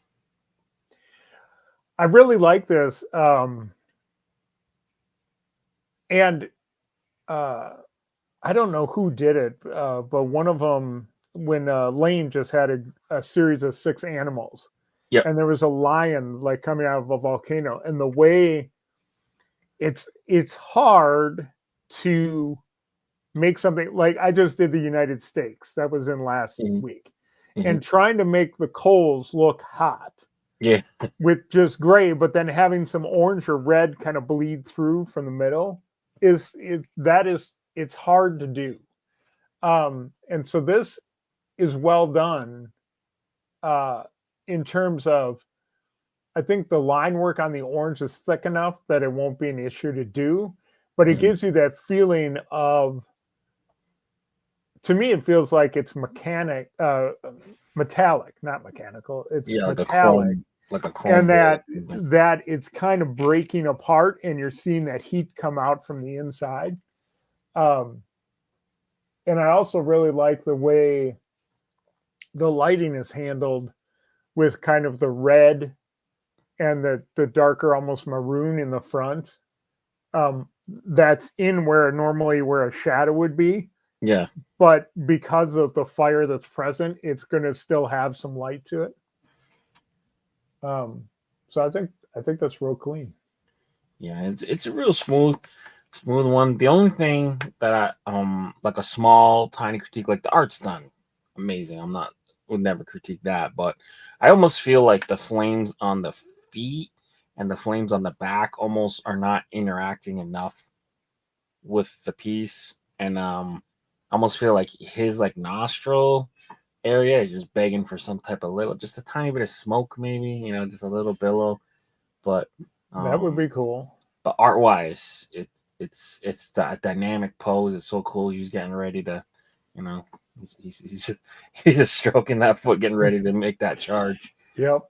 I really like this. And I don't know who did it, but one of them, when Lane just had a series of 6 animals. Yep. And there was a lion like coming out of a volcano. And the way it's hard to make something like I just did the United States. That was in last week. And trying to make the coals look hot. Yeah. With just gray, but then having some orange or red kind of bleed through from the middle it's hard to do. And so this is well done in terms of, I think the line work on the orange is thick enough that it won't be an issue to do, but it gives you that feeling of, to me, it feels like it's metallic, not mechanical. It's metallic. Like a chrome. And that it's kind of breaking apart and you're seeing that heat come out from the inside. And I also really like the way the lighting is handled with kind of the red and the darker, almost maroon in the front. That's in where normally where a shadow would be. Yeah. But because of the fire that's present, it's going to still have some light to it. So I think that's real clean. Yeah, it's a real smooth one. The only thing that I like a small tiny critique, like the art's done amazing. Would never critique that, but I almost feel like the flames on the feet and the flames on the back almost are not interacting enough with the piece, and I almost feel like his like nostril area is just begging for some type of just a tiny bit of smoke, maybe, just a little billow. But that would be cool. But art wise, it's the dynamic pose. It's so cool. He's getting ready to, he's just stroking that foot, getting ready to make that charge. Yep.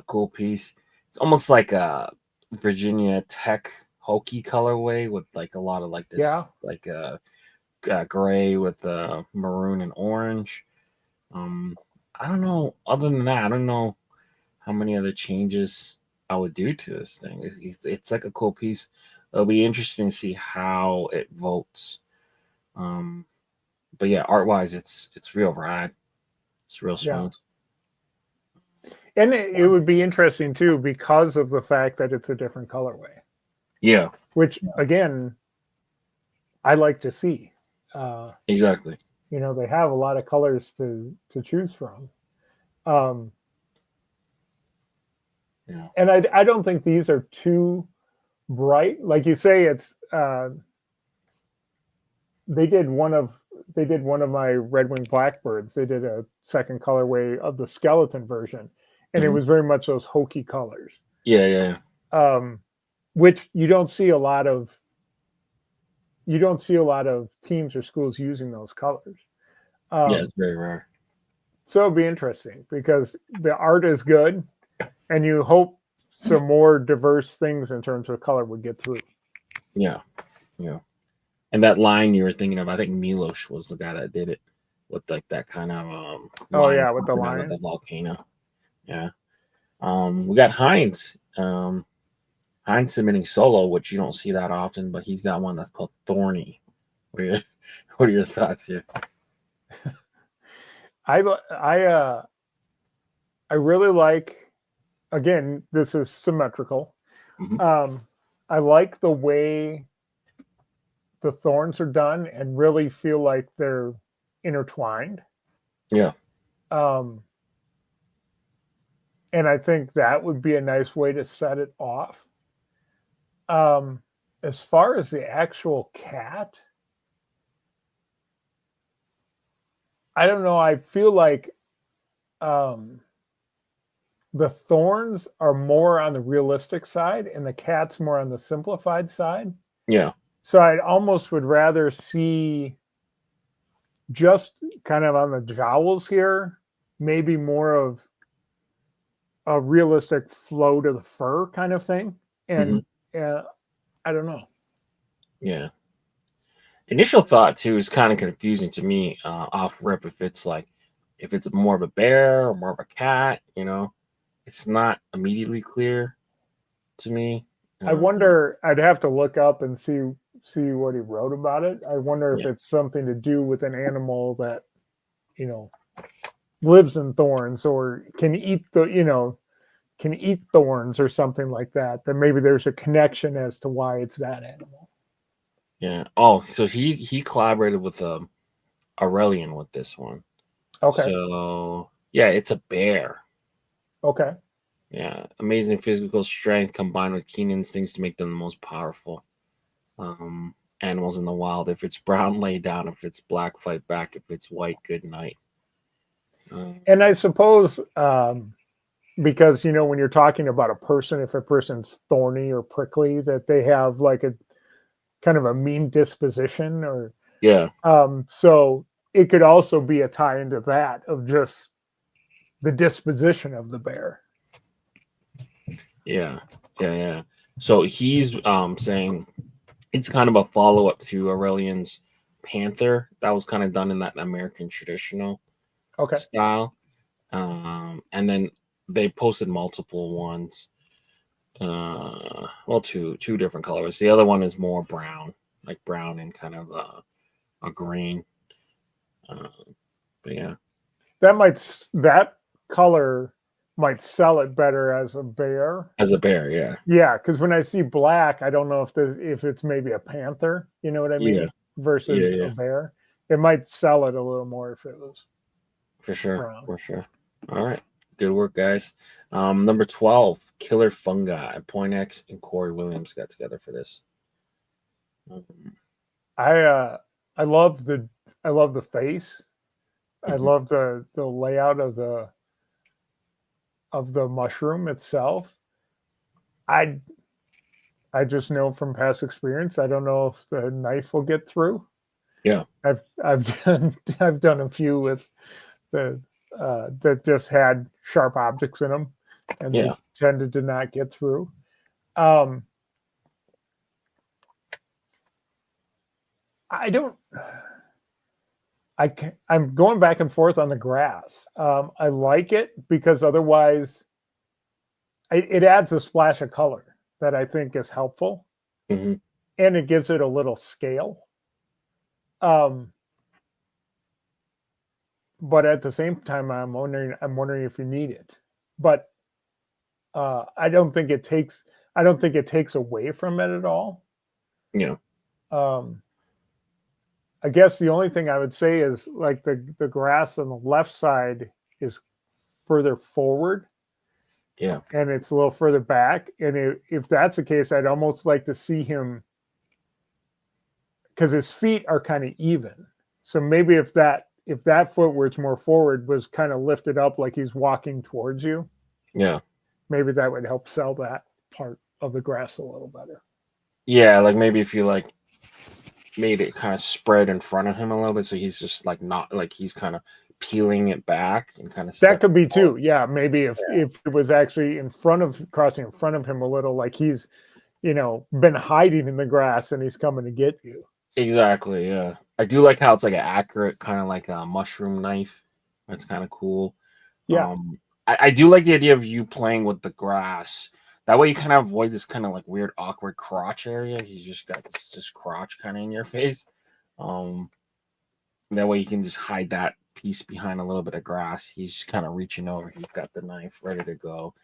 Cool piece. It's almost like a Virginia Tech hokey colorway with like a lot of like this, like gray with maroon and orange. I don't know. Other than that, I don't know how many other changes I would do to this thing. It's like a cool piece. It'll be interesting to see how it votes. But yeah, art wise, it's real rad. It's real smooth. Yeah. And it would be interesting too because of the fact that it's a different colorway. Yeah. Which again, I like to see. Exactly. They have a lot of colors to choose from. Yeah. And I don't think these are too bright. Like you say, it's they did one of they did one of my red-winged blackbirds. They did a second colorway of the skeleton version, and it was very much those hokey colors. Yeah. Which you don't see a lot of. You don't see a lot of teams or schools using those colors. Yeah, it's very rare. So it'll be interesting because the art is good, and you hope some more diverse things in terms of color would get through. Yeah. And that line you were thinking of, I think Milos was the guy that did it with like that kind of line with the coming out lion. of the volcano. Yeah. We got Heinz. Heinz submitting solo, which you don't see that often, but he's got one that's called Thorny. What are your thoughts here? I really like, again, this is symmetrical. I like the way the thorns are done and really feel like they're intertwined. Yeah. And I think that would be a nice way to set it off. As far as the actual cat, I don't know. I feel like the thorns are more on the realistic side and the cat's more on the simplified side. Yeah. So I almost would rather see just kind of on the jowls here, maybe more of a realistic flow to the fur kind of thing. And I don't know. Yeah. Initial thought too is kind of confusing to me off rip if it's more of a bear or more of a cat, it's not immediately clear to me. I wonder, I'd have to look up and see what he wrote about it. I wonder if it's something to do with an animal that, lives in thorns or can eat thorns or something like that. Then maybe there's a connection as to why it's that animal. Yeah. Oh, so he collaborated with Aurelian with this one. Okay. So yeah, it's a bear. Okay. Yeah, amazing physical strength combined with keen instincts to make them the most powerful animals in the wild. If it's brown, lay down. If it's black, fight back. If it's white, good night. And I suppose because when you're talking about a person, if a person's thorny or prickly, that they have like a kind of a mean disposition, or so it could also be a tie into that of just the disposition of the bear. Yeah. So he's saying it's kind of a follow-up to Aurelian's Panther. That was kind of done in that American traditional style. And then they posted multiple ones. Two different colors. The other one is more brown, like brown and kind of a green. But yeah, that color might sell it better as a bear. As a bear, yeah. Yeah, because when I see black, I don't know if it's maybe a panther. You know what I mean? Yeah. Versus a bear, it might sell it a little more if it was. For sure, brown. For sure. All right, good work, guys. Number 12, Killer Fungi. Point X and Corey Williams got together for this. I love the face. I love the layout of the mushroom itself. I just know from past experience, I don't know if the knife will get through. Yeah, I've done a few with the that just had sharp objects in them, and they tended to not get through. I'm going back and forth on the grass. I like it because otherwise it adds a splash of color that I think is helpful. Mm-hmm. And it gives it a little scale. But at the same time, I'm wondering if you need it. But I don't think it takes away from it at all. Yeah. I guess the only thing I would say is like the grass on the left side is further forward. Yeah. And it's a little further back. And if that's the case, I'd almost like to see him, because his feet are kind of even. So maybe if that foot where it's more forward was kind of lifted up like he's walking towards you, Yeah. maybe that would help sell that part of the grass a little better. Yeah, like maybe if you like made it kind of spread in front of him a little bit, so he's just like not like he's kind of peeling it back and kind of that could be too. Yeah, maybe if it was actually crossing in front of him a little, like he's been hiding in the grass and he's coming to get you. Exactly. Yeah, I do like how it's like an accurate kind of like a mushroom knife. That's kind of cool. Yeah. I do like the idea of you playing with the grass. That way you kind of avoid this kind of like weird, awkward crotch area. He's just got this crotch kind of in your face. That way you can just hide that piece behind a little bit of grass. He's just kind of reaching over. He's got the knife ready to go.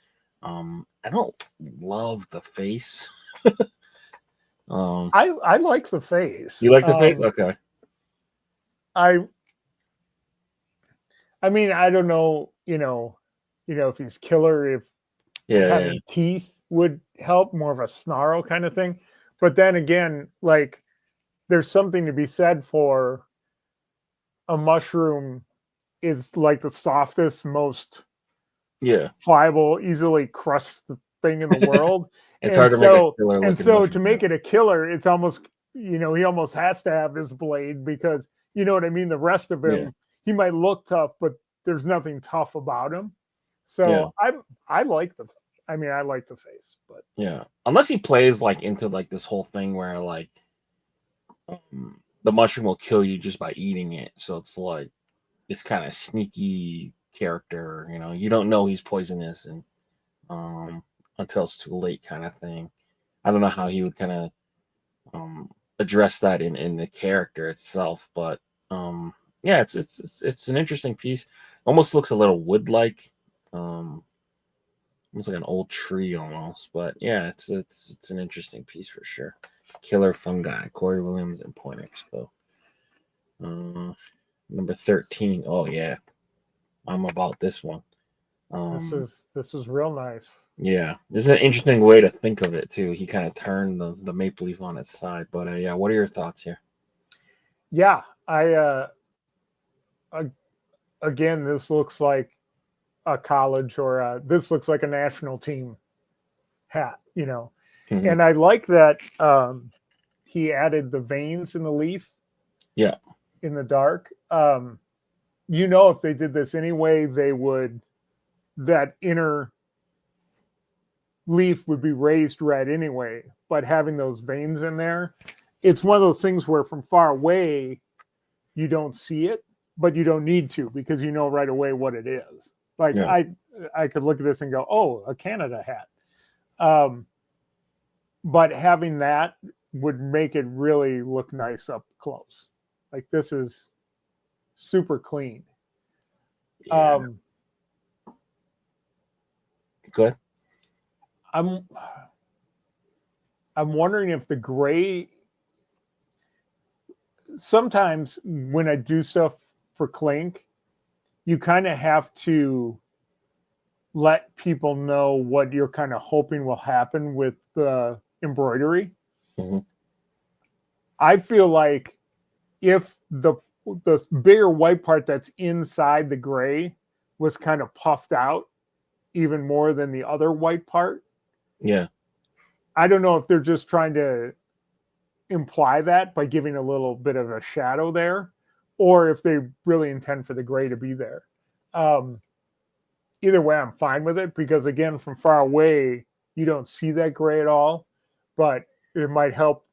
I don't love the face. I like the face. You like the face? Okay. I mean, I don't know, if he's killer, if having teeth would help, more of a snarl kind of thing. But then again, like there's something to be said for a mushroom is like the softest, most pliable, easily crushed thing in the world. It's hard to make a killer. And so to make it a killer, it's almost, he almost has to have his blade because, you know what I mean? The rest of him, he might look tough, but there's nothing tough about him. So I like the face, but unless he plays like into like this whole thing where like the mushroom will kill you just by eating it. So it's like this kind of sneaky character, you don't know he's poisonous and until it's too late kind of thing. I don't know how he would kind of address that in the character itself, but it's an interesting piece. Almost looks a little wood-like, almost like an old tree almost. But yeah, it's an interesting piece for sure. Killer Fungi, Corey Williams and Point Expo. Number 13. Oh yeah, I'm about this one. This is real nice. Yeah, this is an interesting way to think of it too. He kind of turned the maple leaf on its side. But what are your thoughts here? Yeah, again, this looks like a college or this looks like a national team hat, Mm-hmm. And I like that he added the veins in the leaf. Yeah, in the dark. If they did this anyway, that inner leaf would be raised red anyway, but having those veins in there, it's one of those things where from far away you don't see it, but you don't need to because you know right away what it is. Like I could look at this and go, oh, a Canada hat. But having that would make it really look nice up close. Like this is super clean. Good. I'm wondering if the gray. Sometimes when I do stuff for Clink, you kind of have to let people know what you're kind of hoping will happen with the embroidery. Mm-hmm. I feel like if the bigger white part that's inside the gray was kind of puffed out even more than the other white part. Yeah. I don't know if they're just trying to imply that by giving a little bit of a shadow there, or if they really intend for the gray to be there. Either way, I'm fine with it because, again, from far away, you don't see that gray at all, but it might help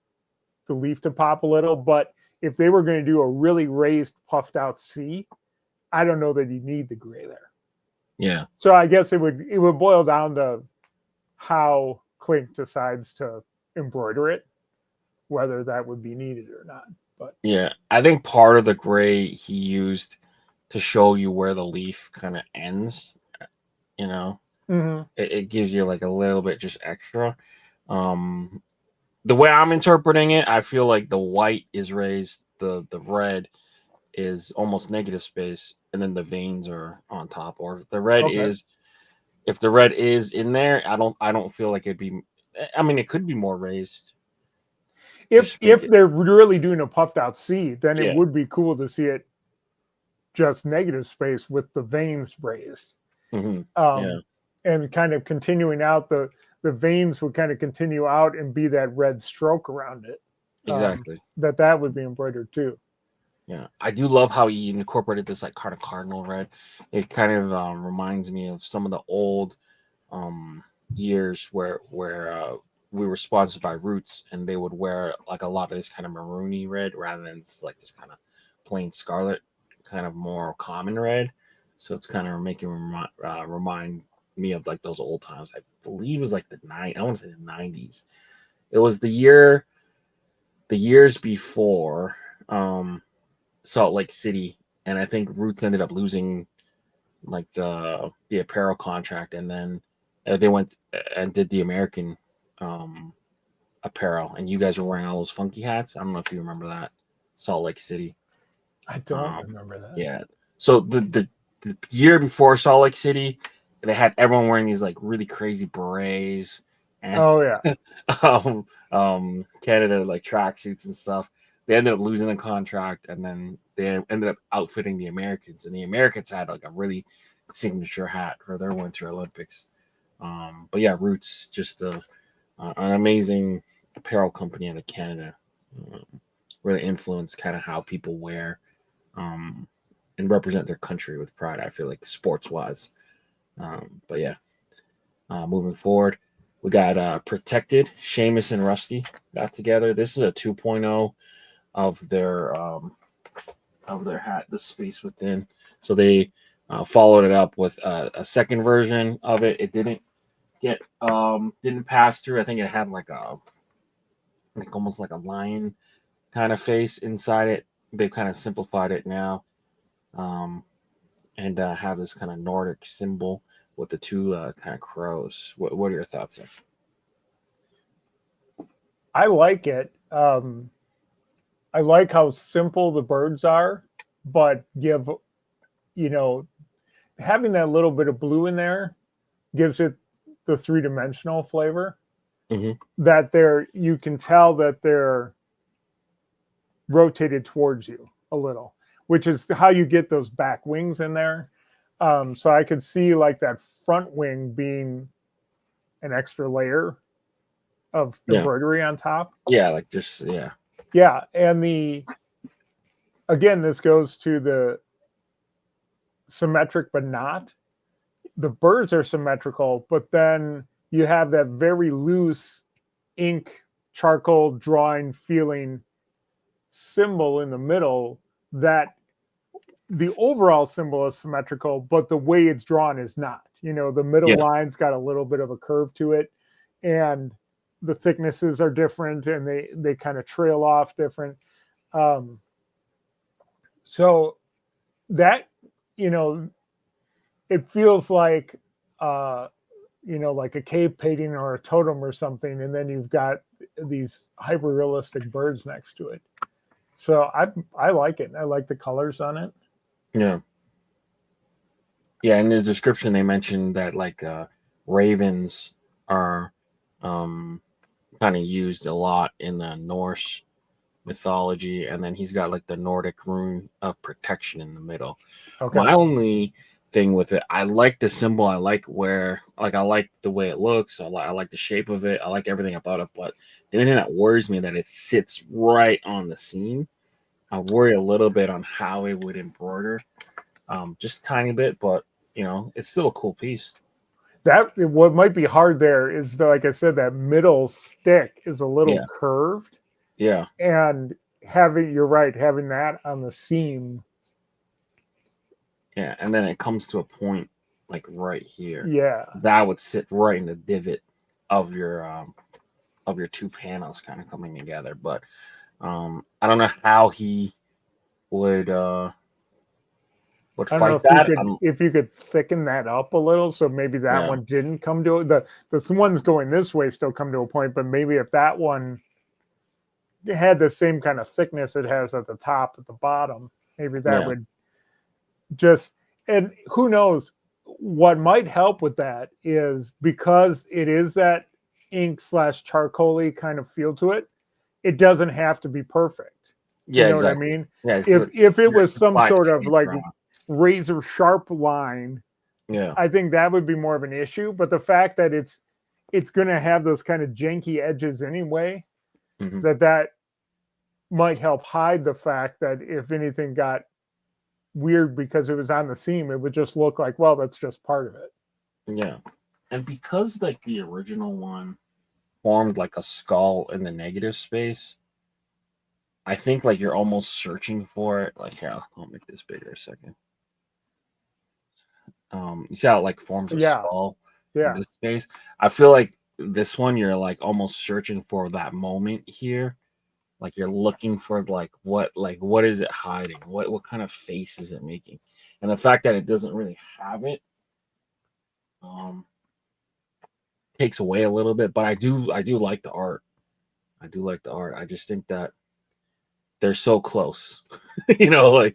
the leaf to pop a little. But if they were going to do a really raised, puffed out C, I don't know that you need the gray there. Yeah. So I guess it would boil down to how Clink decides to embroider it, whether that would be needed or not. But yeah, I think part of the gray he used to show you where the leaf kind of ends. Mm-hmm. It gives you like a little bit just extra. The way I'm interpreting it, I feel like the white is raised, the red is almost negative space, and then the veins are on top. Or if the red is in there, I don't feel like it'd be. I mean, it could be more raised. if they're really doing a puffed out C, then it Yeah. would be cool to see it just negative space with the veins raised. Yeah. And kind of continuing out, the veins would kind of continue out and be that red stroke around it. Exactly. That would be embroidered too. Yeah, I do love how he incorporated this like kind of cardinal red. It kind of reminds me of some of the old years where we were sponsored by Roots, and they would wear like a lot of this kind of maroony red rather than like this kind of plain scarlet, kind of more common red. So it's kind of making remind me of like those old times. I believe it was like I want to say the 90s. It was the years before Salt Lake City, and I think Roots ended up losing like the apparel contract, and then they went and did the American apparel, and you guys were wearing all those funky hats. I don't know if you remember that. Salt Lake City. I don't remember that. Yeah. So the year before Salt Lake City, they had everyone wearing these like really crazy berets and Canada like tracksuits and stuff. They ended up losing the contract, and then they ended up outfitting the Americans, and the Americans had like a really signature hat for their Winter Olympics. But yeah, Roots, just an amazing apparel company out of Canada. Really influenced kind of how people wear and represent their country with pride, I feel like, sports-wise. But yeah, moving forward, we got Protected. Seamus and Rusty got together. This is a 2.0 of their hat, The Space Within. So they followed it up with a second version of it. It didn't pass through. I think it had like almost like a lion kind of face inside it. They've kind of simplified it now, and have this kind of Nordic symbol with the two kind of crows. What are your thoughts there? I like it. I like how simple the birds are, but give, having that little bit of blue in there gives it the three-dimensional flavor. That you can tell that they're rotated towards you a little, which is how you get those back wings in there. So I could see like that front wing being an extra layer of embroidery on top. Yeah, like just yeah. Yeah, and again, this goes to the symmetric but not. The birds are symmetrical, but then you have that very loose ink, charcoal drawing feeling symbol in the middle that the overall symbol is symmetrical, but the way it's drawn is not. The middle line's got a little bit of a curve to it, and the thicknesses are different, and they kind of trail off different. So that, it feels like, like a cave painting or a totem or something, and then you've got these hyper realistic birds next to it. So I like it. I like the colors on it. Yeah. Yeah, in the description they mentioned that like ravens are kind of used a lot in the Norse mythology, and then he's got like the Nordic rune of protection in the middle. Okay. My only thing with it, I like the symbol. I like I like the way it looks. I like the shape of it. I like everything about it. But the only thing that worries me that it sits right on the seam. I worry a little bit on how it would embroider, just a tiny bit, but it's still a cool piece. What might be hard there is like I said, that middle stick is a little curved. Yeah. And you're right, having that on the seam. Yeah, and then it comes to a point like right here. Yeah. That would sit right in the divot of your two panels kind of coming together. But I don't know how he would fight that. If you could thicken that up a little, so maybe that one didn't come to the ones going this way still come to a point, but maybe if that one had the same kind of thickness it has at the top, at the bottom, maybe that would and who knows what might help with that is because it is that ink / charcoaly kind of feel to it. it doesn't have to be perfect. Yeah, You know exactly. what I mean? Yeah, If it was some fine sort of tuning like around. razor sharp line, Yeah. I think that would be more of an issue. But the fact that it's going to have those kind of janky edges anyway, Mm-hmm. that might help hide the fact that if anything got weird because it was on the seam, it would just look like, well, that's just part of it. Yeah. And because like the original one formed like a skull in the negative space, I think like you're almost searching for it. Like, here, I'll make this bigger a second. You see how it like forms a skull in this space? I feel like this one you're like almost searching for that moment here. Like you're looking for like what is it hiding? What kind of face is it making? And the fact that it doesn't really have it takes away a little bit, but I do like the art. I do like the art. I just think that they're so close. You know,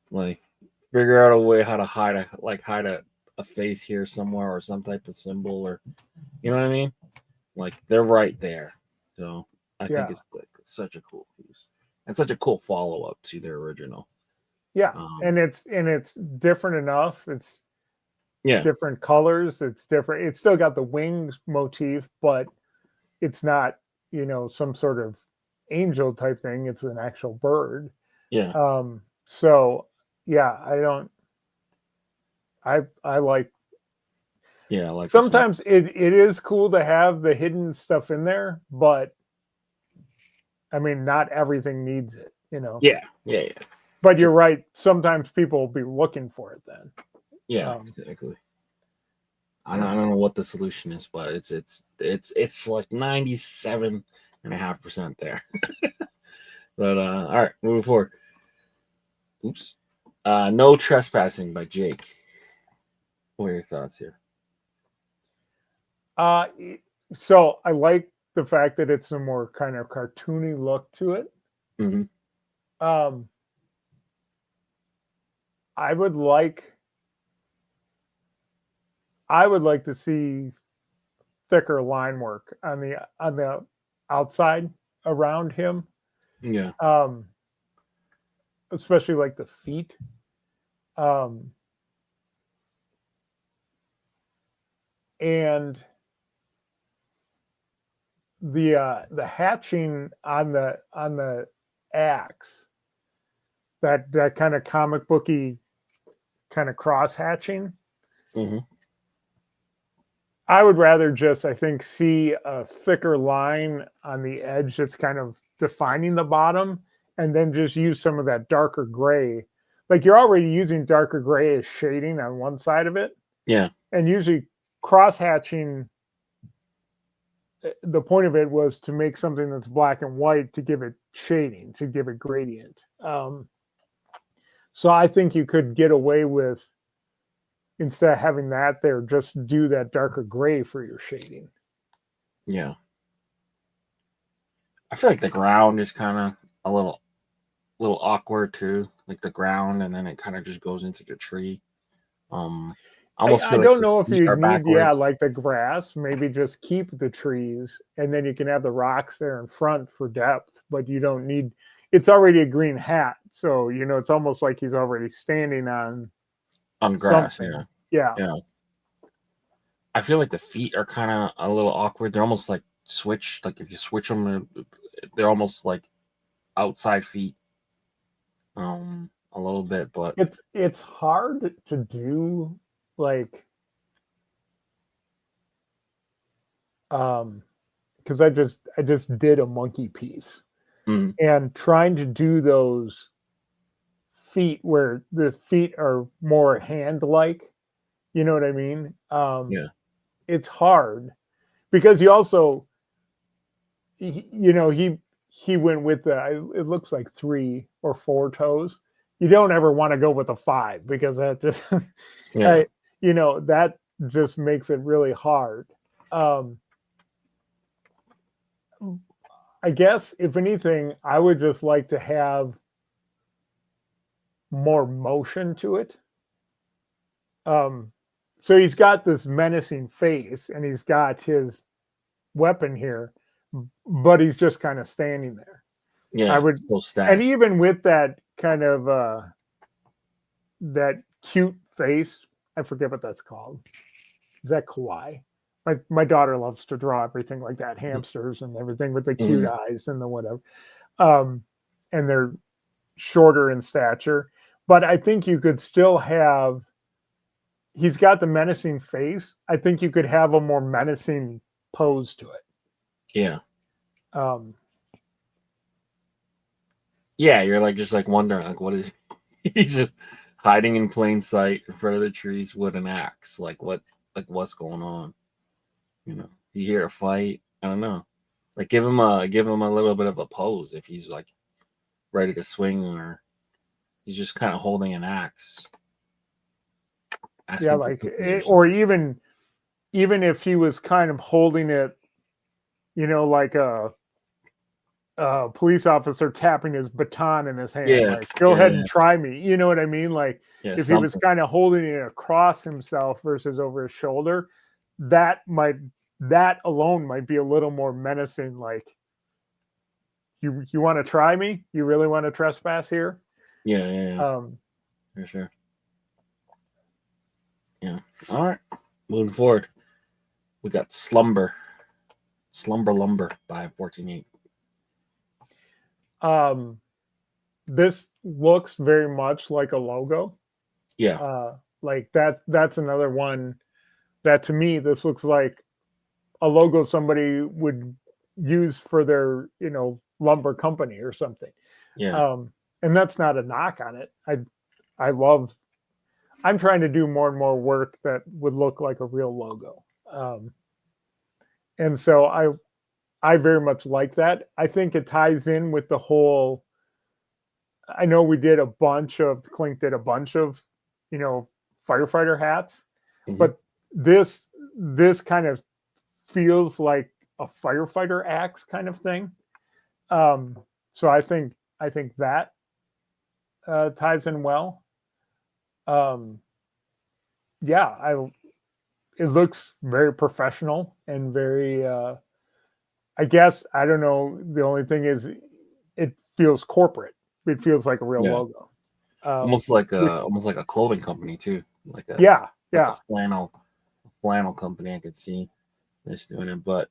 like figure out a way how to hide a face here somewhere or some type of symbol, or you know what I mean? Like they're right there. So I think it's like such a cool piece and such a cool follow up to their original. Yeah, and it's different enough. It's different colors. It's different. It's still got the wings motif, but it's not, you know, some sort of angel type thing. It's an actual bird. Yeah. So yeah, I like. Yeah, I like. Sometimes it is cool to have the hidden stuff in there, but I mean, not everything needs it, you know. Yeah. But you're right. Sometimes people will be looking for it then. Yeah, exactly. I don't know what the solution is, but it's like 97.5% there. But all right, moving forward. Oops. No Trespassing by Jake. What are your thoughts here? So I like the fact that it's a more kind of cartoony look to it. Mm-hmm. I would like to see thicker line work on the outside around him. Yeah. Especially like the feet. And the hatching on the axe, that kind of comic booky kind of cross hatching. Mm-hmm. I would rather just, I think, see a thicker line on the edge that's kind of defining the bottom, and then just use some of that darker gray. Like you're already using darker gray as shading on one side of it. Yeah. And usually cross hatching, the point of it was to make something that's black and white to give it shading, to give it gradient. So I think you could get away with, instead of having that there, just do that darker gray for your shading. Yeah. I feel like the ground is kind of a little awkward too, like the ground, and then it kind of just goes into the tree. I don't know if you need, like the grass. Maybe just keep the trees, and then you can have the rocks there in front for depth. But you don't need. It's already a green hat, so you know it's almost like he's already standing on grass. Something. Yeah. I feel like the feet are kind of a little awkward. They're almost like switch. Like if you switch them, they're almost like outside feet. A little bit, but it's hard to do, like, because I just did a monkey piece, and trying to do those feet where the feet are more hand-like, you know what I mean? It's hard because he also, he went with it looks like 3 or 4 toes. You don't ever want to go with a 5 because that just, that just makes it really hard. I guess if anything, I would just like to have more motion to it. So he's got this menacing face and he's got his weapon here, but he's just kind of standing there. Yeah, I would, still and static. even with that kind of that cute face, I forget what that's called. Is that kawaii? My daughter loves to draw everything like that, hamsters and everything with the cute eyes and the whatever. And they're shorter in stature, but I think you could still have. He's got the menacing face. I think you could have a more menacing pose to it. Yeah. Yeah, you're like just like wondering like what is he's just hiding in plain sight in front of the trees with an axe. Like what's going on? You know, you hear a fight? I don't know. Like give him a little bit of a pose if he's like ready to swing or he's just kind of holding an axe. Yeah, like or even if he was kind of holding it, like a police officer tapping his baton in his hand, like go ahead and try me. You know what I mean? Like if he was kind of holding it across himself versus over his shoulder, that alone might be a little more menacing. Like you want to try me? You really want to trespass here? Yeah. For sure. Yeah. All right. Moving forward, we got Slumber Lumber by 14.8. This looks very much like a logo. Yeah. Like that's another one that to me, this looks like a logo somebody would use for their, lumber company or something. Yeah. And that's not a knock on it. I'm trying to do more and more work that would look like a real logo. And so I very much like that. I think it ties in with the whole, I know Clink did a bunch of, firefighter hats, but this kind of feels like a firefighter axe kind of thing. So I think that ties in well. It looks very professional and very, I guess, I don't know. The only thing is it feels corporate. It feels like a real logo. Almost like a clothing company too. Like a flannel company. I could see this doing it, but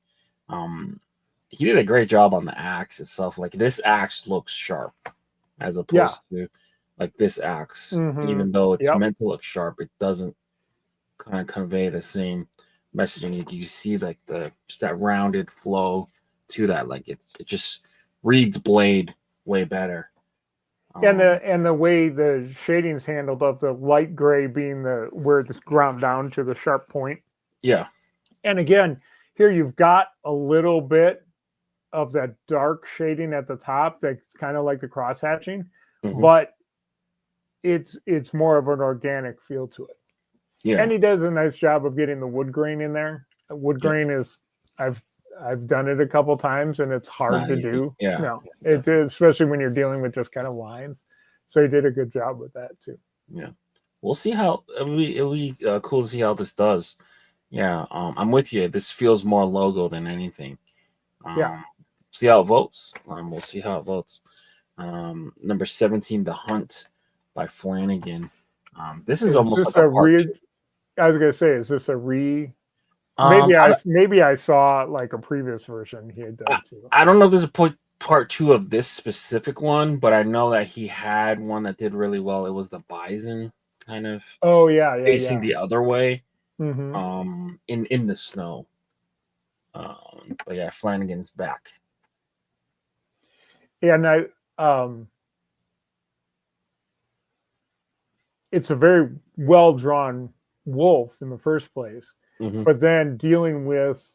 he did a great job on the axe itself. Like this axe looks sharp as opposed to like this axe. Even though it's meant to look sharp, it doesn't kind of convey the same messaging. You see like just that rounded flow to that. Like it just reads blade way better. And the way the shading's handled of the light gray being where it's ground down to the sharp point. Yeah. And again, here you've got a little bit of that dark shading at the top that's kind of like the cross hatching, but it's more of an organic feel to it. Yeah. And he does a nice job of getting the wood grain in there. Wood grain is I've done it a couple times and it's hard to do. Yeah. No, it is, especially when you're dealing with just kind of lines. So he did a good job with that too. Yeah. We'll see how it'll be cool to see how this does. Yeah. I'm with you. This feels more logo than anything. See how it votes. We'll see how it votes. Number 17, The Hunt by Flanagan. This is almost like a part two. I was gonna say, is this a maybe I saw like a previous version he had done too. I don't know if there's a part two of this specific one, but I know that he had one that did really well. It was the bison kind of facing the other way. In the snow. But yeah, Flanagan's back. And it's a very well drawn wolf in the first place. But then dealing with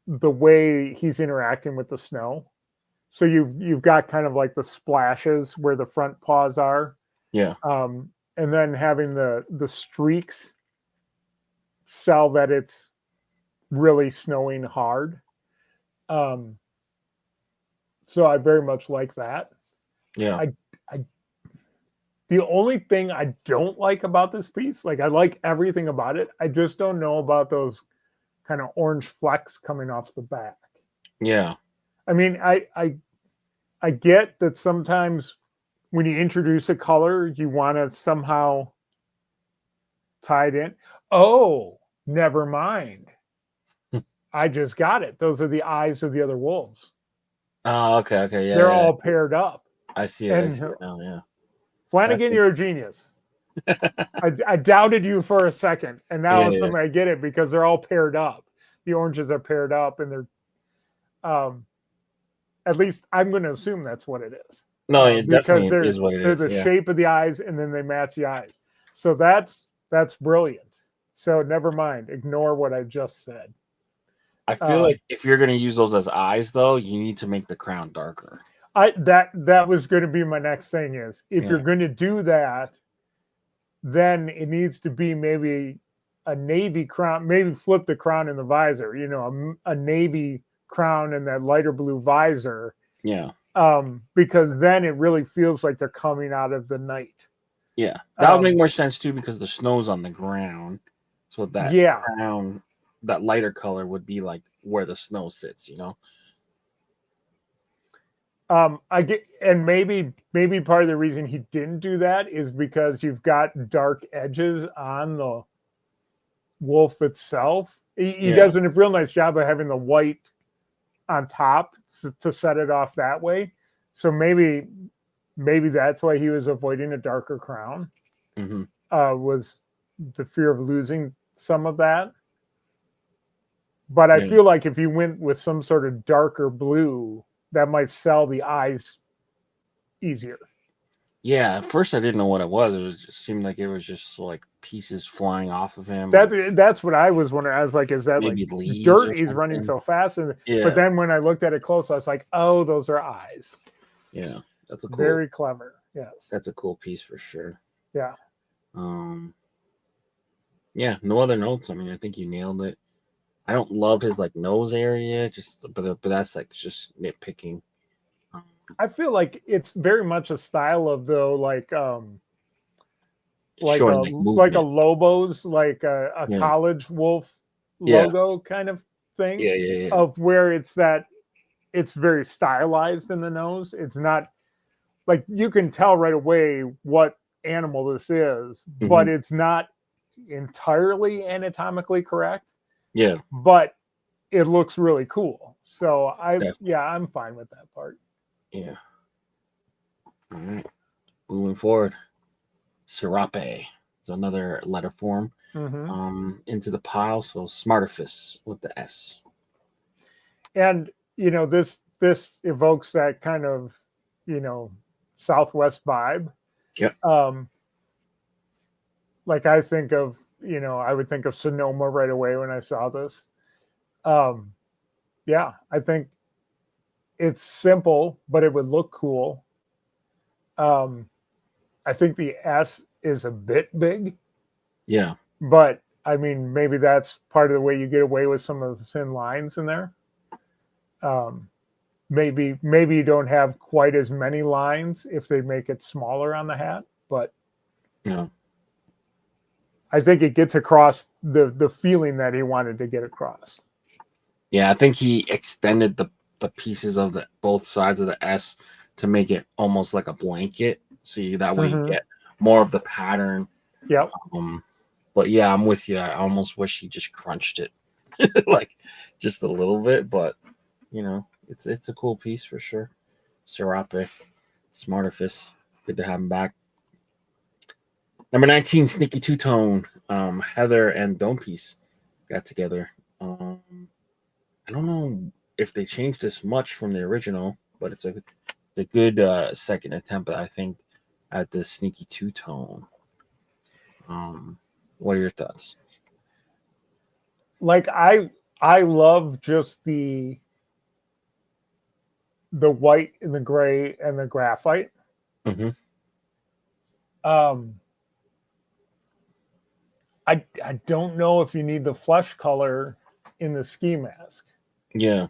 the way he's interacting with the snow. So you've got kind of like the splashes where the front paws are. Yeah. And then having the streaks sell that it's really snowing hard. So I very much like that. Yeah. The only thing I don't like about this piece, like I like everything about it, I just don't know about those kind of orange flecks coming off the back. Yeah. I mean, I get that sometimes when you introduce a color, you want to somehow tie it in. Oh, never mind. I just got it. Those are the eyes of the other wolves. Oh, okay, okay, They're yeah, all yeah. paired up. I see it. I And see it now. Yeah. That's Flanagan, you're a genius. I doubted you for a second, and now yeah. suddenly I get it because they're all paired up. The oranges are paired up, and they're at least I'm going to assume that's what it is. No, it Because definitely is what it they're is. the Yeah. shape of the eyes, and then they match the eyes. So that's brilliant. So never mind. Ignore what I just said. I feel like if you're gonna use those as eyes, though, you need to make the crown darker. That was going to be my next thing is if you're Yeah. going to do that, then it needs to be maybe a navy crown, maybe flip the crown in the visor, a navy crown and that lighter blue visor. Yeah. Because then it really feels like they're coming out of the night. Yeah. That would make more sense too because the snow's on the ground. So that crown, that lighter color would be like where the snow sits, I get, and maybe part of the reason he didn't do that is because you've got dark edges on the wolf itself. He does a real nice job of having the white on top to set it off that way. So maybe that's why he was avoiding a darker crown. Mm-hmm. Was the fear of losing some of that. But I feel like if you went with some sort of darker blue, that might sell the eyes easier. Yeah, at first I didn't know what it was. It just seemed like it was just like pieces flying off of him. That's what I was wondering. I was like, is that maybe like dirt? He's running so fast, but then when I looked at it close, I was like, oh, those are eyes. Yeah, that's very clever. Yes, that's a cool piece for sure. Yeah. Yeah. No other notes. I mean, I think you nailed it. I don't love his like nose area, but that's like just nitpicking. I feel like it's very much a style of though, like a Lobos, like a college wolf logo kind of thing. Yeah. Of where it's very stylized in the nose. It's not like you can tell right away what animal this is, but it's not entirely anatomically correct. Yeah. But it looks really cool. So I'm fine with that part. Yeah. All right. Moving forward. Serape. So another letter form. Into the pile. So Smartifus with the S. And this evokes that kind of, Southwest vibe. Yep. Like I think of, I would think of Sonoma right away when I saw this. Yeah, I think it's simple, but it would look cool. I think the S is a bit big. Yeah. But I mean, maybe that's part of the way you get away with some of the thin lines in there. Maybe you don't have quite as many lines if they make it smaller on the hat, but yeah. I think it gets across the feeling that he wanted to get across. Yeah, I think he extended the pieces of both sides of the S to make it almost like a blanket. So that way you get more of the pattern. Yep. But yeah, I'm with you. I almost wish he just crunched it like just a little bit, but it's a cool piece for sure. Serape, Smartifus, good to have him back. Number 19, Sneaky Two-Tone. Heather and Dome Piece got together. I don't know if they changed this much from the original, but it's a good second attempt, I think, at the Sneaky Two-Tone. What are your thoughts? Like I love just the white and the gray and the graphite. I don't know if you need the flesh color in the ski mask. Yeah.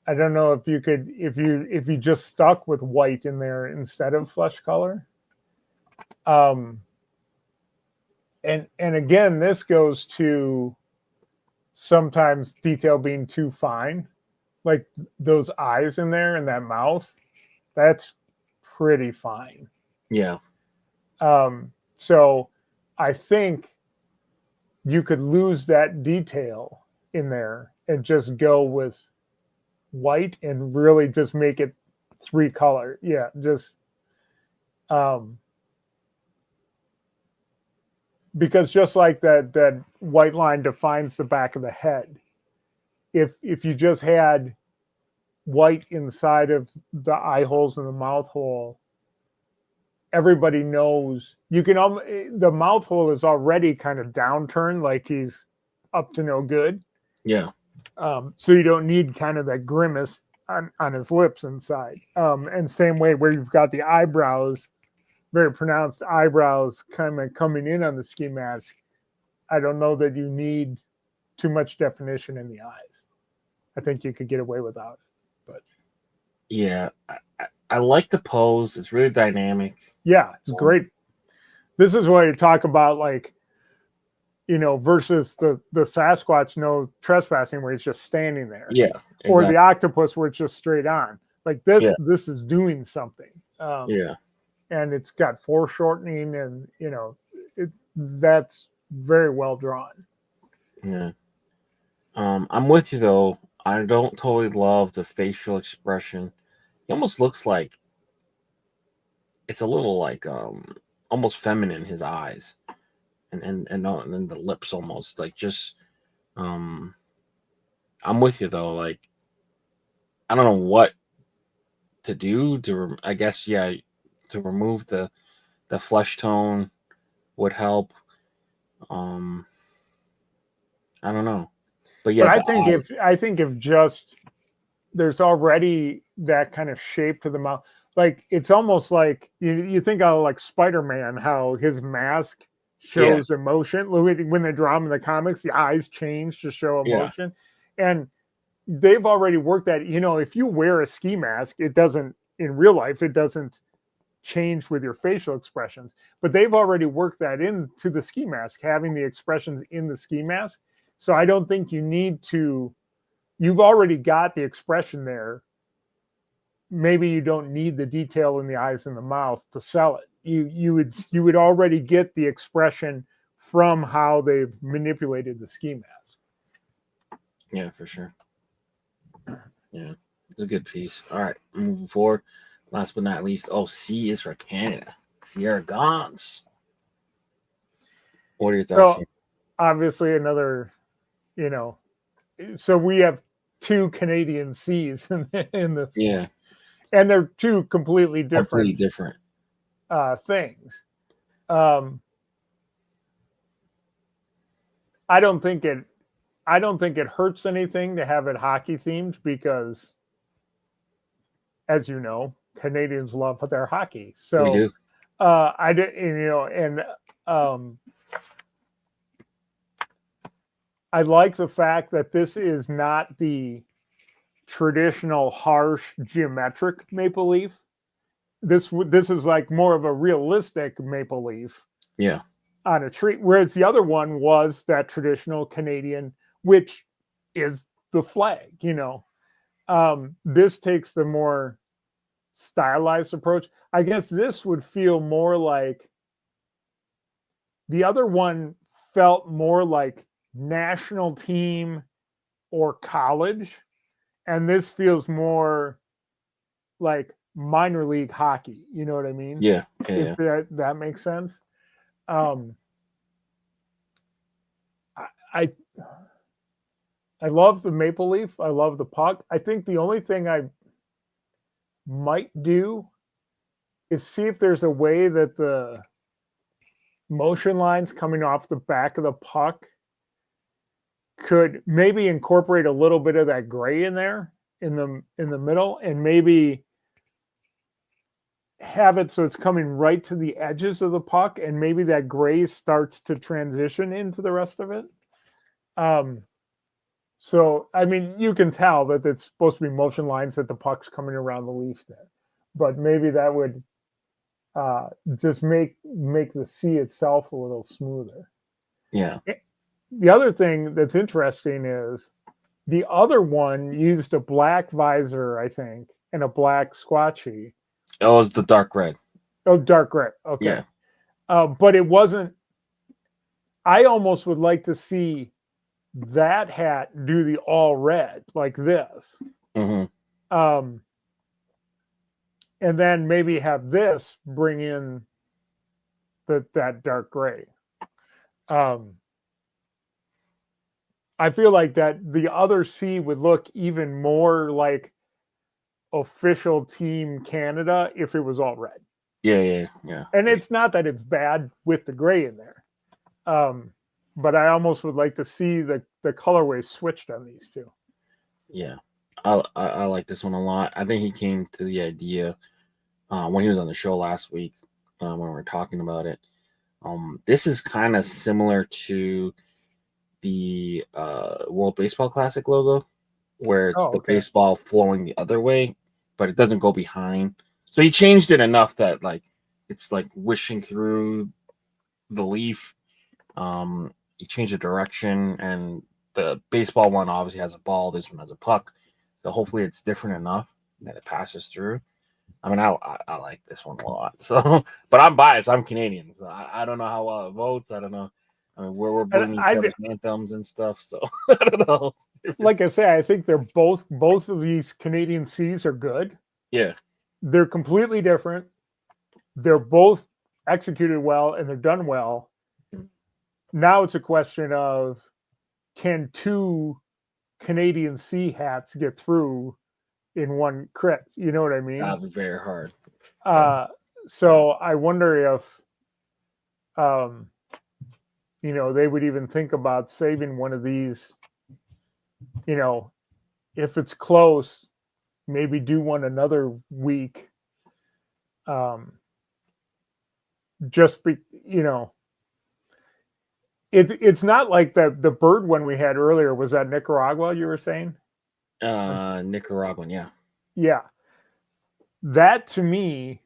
I don't know if you could if you just stuck with white in there instead of flesh color. And again, this goes to sometimes detail being too fine. like those eyes in there and that mouth, that's pretty fine. Yeah. So I think you could lose that detail in there and just go with white and really just make it 3-color. Yeah, just because just like that white line defines the back of the head. If you just had white inside of the eye holes and the mouth hole, everybody knows you can. The mouth hole is already kind of downturned, like he's up to no good. Yeah. So you don't need kind of that grimace on his lips inside. And same way where you've got the eyebrows, very pronounced eyebrows kind of coming in on the ski mask. I don't know that you need too much definition in the eyes. I think you could get away without it. But yeah, I like the pose. It's really dynamic. Yeah, it's great. This is why you talk about, like, you know, versus the Sasquatch no trespassing where he's just standing there. Yeah. Exactly. Or the octopus where it's just straight on. Like this is doing something. Yeah. And it's got foreshortening, and you know, that's very well drawn. Yeah. I'm with you though. I don't totally love the facial expression. It almost looks like it's a little like almost feminine, his eyes. And then the lips almost like just I'm with you though. Like I don't know what to do to I guess to remove the flesh tone would help. I don't know. But yeah, But I think if just there's already that kind of shape to the mouth, like it's almost like you think of like Spider-Man, how his mask shows emotion. When they draw him in the comics, the eyes change to show emotion. And they've already worked that. You know, if you wear a ski mask, it doesn't, in real life, it doesn't change with your facial expressions. But they've already worked that into the ski mask, having the expressions in the ski mask. So I don't think you need to, you've already got the expression there. Maybe you don't need the detail in the eyes and the mouth to sell it. You would already get the expression from how they've manipulated the ski mask. Yeah, for sure. Yeah, it's a good piece. All right, moving forward. Last but not least, C is for Canada. Sierra Gons. What are your thoughts? So, obviously, another, you know, so we have 2 Canadian Cs in this. Yeah. And they're 2 completely different. Things. I don't think it hurts anything to have it hockey themed because, as you know, Canadians love their hockey. So we do. I did, you know, and I like the fact that this is not the traditional harsh geometric maple leaf. This is like more of a realistic maple leaf. Yeah. On a tree, whereas the other one was that traditional Canadian, which is the flag, you know. This takes the more stylized approach. I guess this would feel more like the other one felt more like national team or college, and this feels more like minor league hockey. You know what I mean? Yeah. If that makes sense. I love the maple leaf. I love the puck. I think the only thing I might do is see if there's a way that the motion lines coming off the back of the puck could maybe incorporate a little bit of that gray in there in the middle, and maybe have it so it's coming right to the edges of the puck, and maybe that gray starts to transition into the rest of it. So, I mean, you can tell that it's supposed to be motion lines that the puck's coming around the leaf there, but maybe that would just make the C itself a little smoother. Yeah. The other thing that's interesting is The other one used a black visor, I think, and a black squatchy. It was the dark red. Oh, dark red. Okay. Yeah. But it wasn't. I almost would like to see that hat do the all red like this. Mm-hmm. And then maybe have this bring in that dark gray. I feel like that the other C would look even more like official Team Canada if it was all red. Yeah. And it's not that it's bad with the gray in there. But I almost would like to see the colorway switched on these two. Yeah. I like this one a lot. I think he came to the idea when he was on the show last week when we were talking about it. This is kind of similar to the World Baseball Classic logo, where it's the baseball flowing the other way, but it doesn't go behind. So he changed it enough that like it's like wishing through the leaf. He changed the direction, and the baseball one obviously has a ball. This one has a puck. So hopefully it's different enough that it passes through. I mean, I like this one a lot. So, but I'm biased. I'm Canadian, so I don't know how well it votes. I don't know. I mean, we're booing each other's anthems and stuff. So I don't know. Like I say, I think they're both of these Canadian Cs are good. Yeah, they're completely different. They're both executed well and they're done well. Now it's a question of, can two Canadian C hats get through in one crit? You know what I mean? that'd be very hard. So I wonder if, they would even think about saving one of these, if it's close, maybe do one another week. It's not like the bird one we had earlier. Was that Nicaragua you were saying? Nicaraguan, yeah. Yeah. That to me,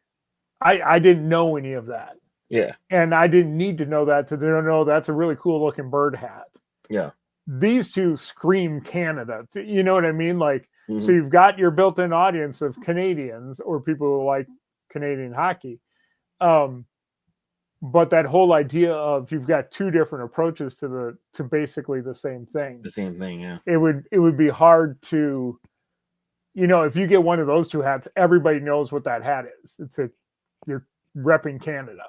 I didn't know any of that. Yeah. And I didn't need to know that to know that's a really cool looking bird hat. Yeah. These two scream Canada. You know what I mean? Like, so you've got your built-in audience of Canadians or people who like Canadian hockey. But that whole idea of you've got two different approaches to basically the same thing. The same thing, yeah. It would be hard to, if you get one of those two hats, everybody knows what that hat is. You're repping Canada.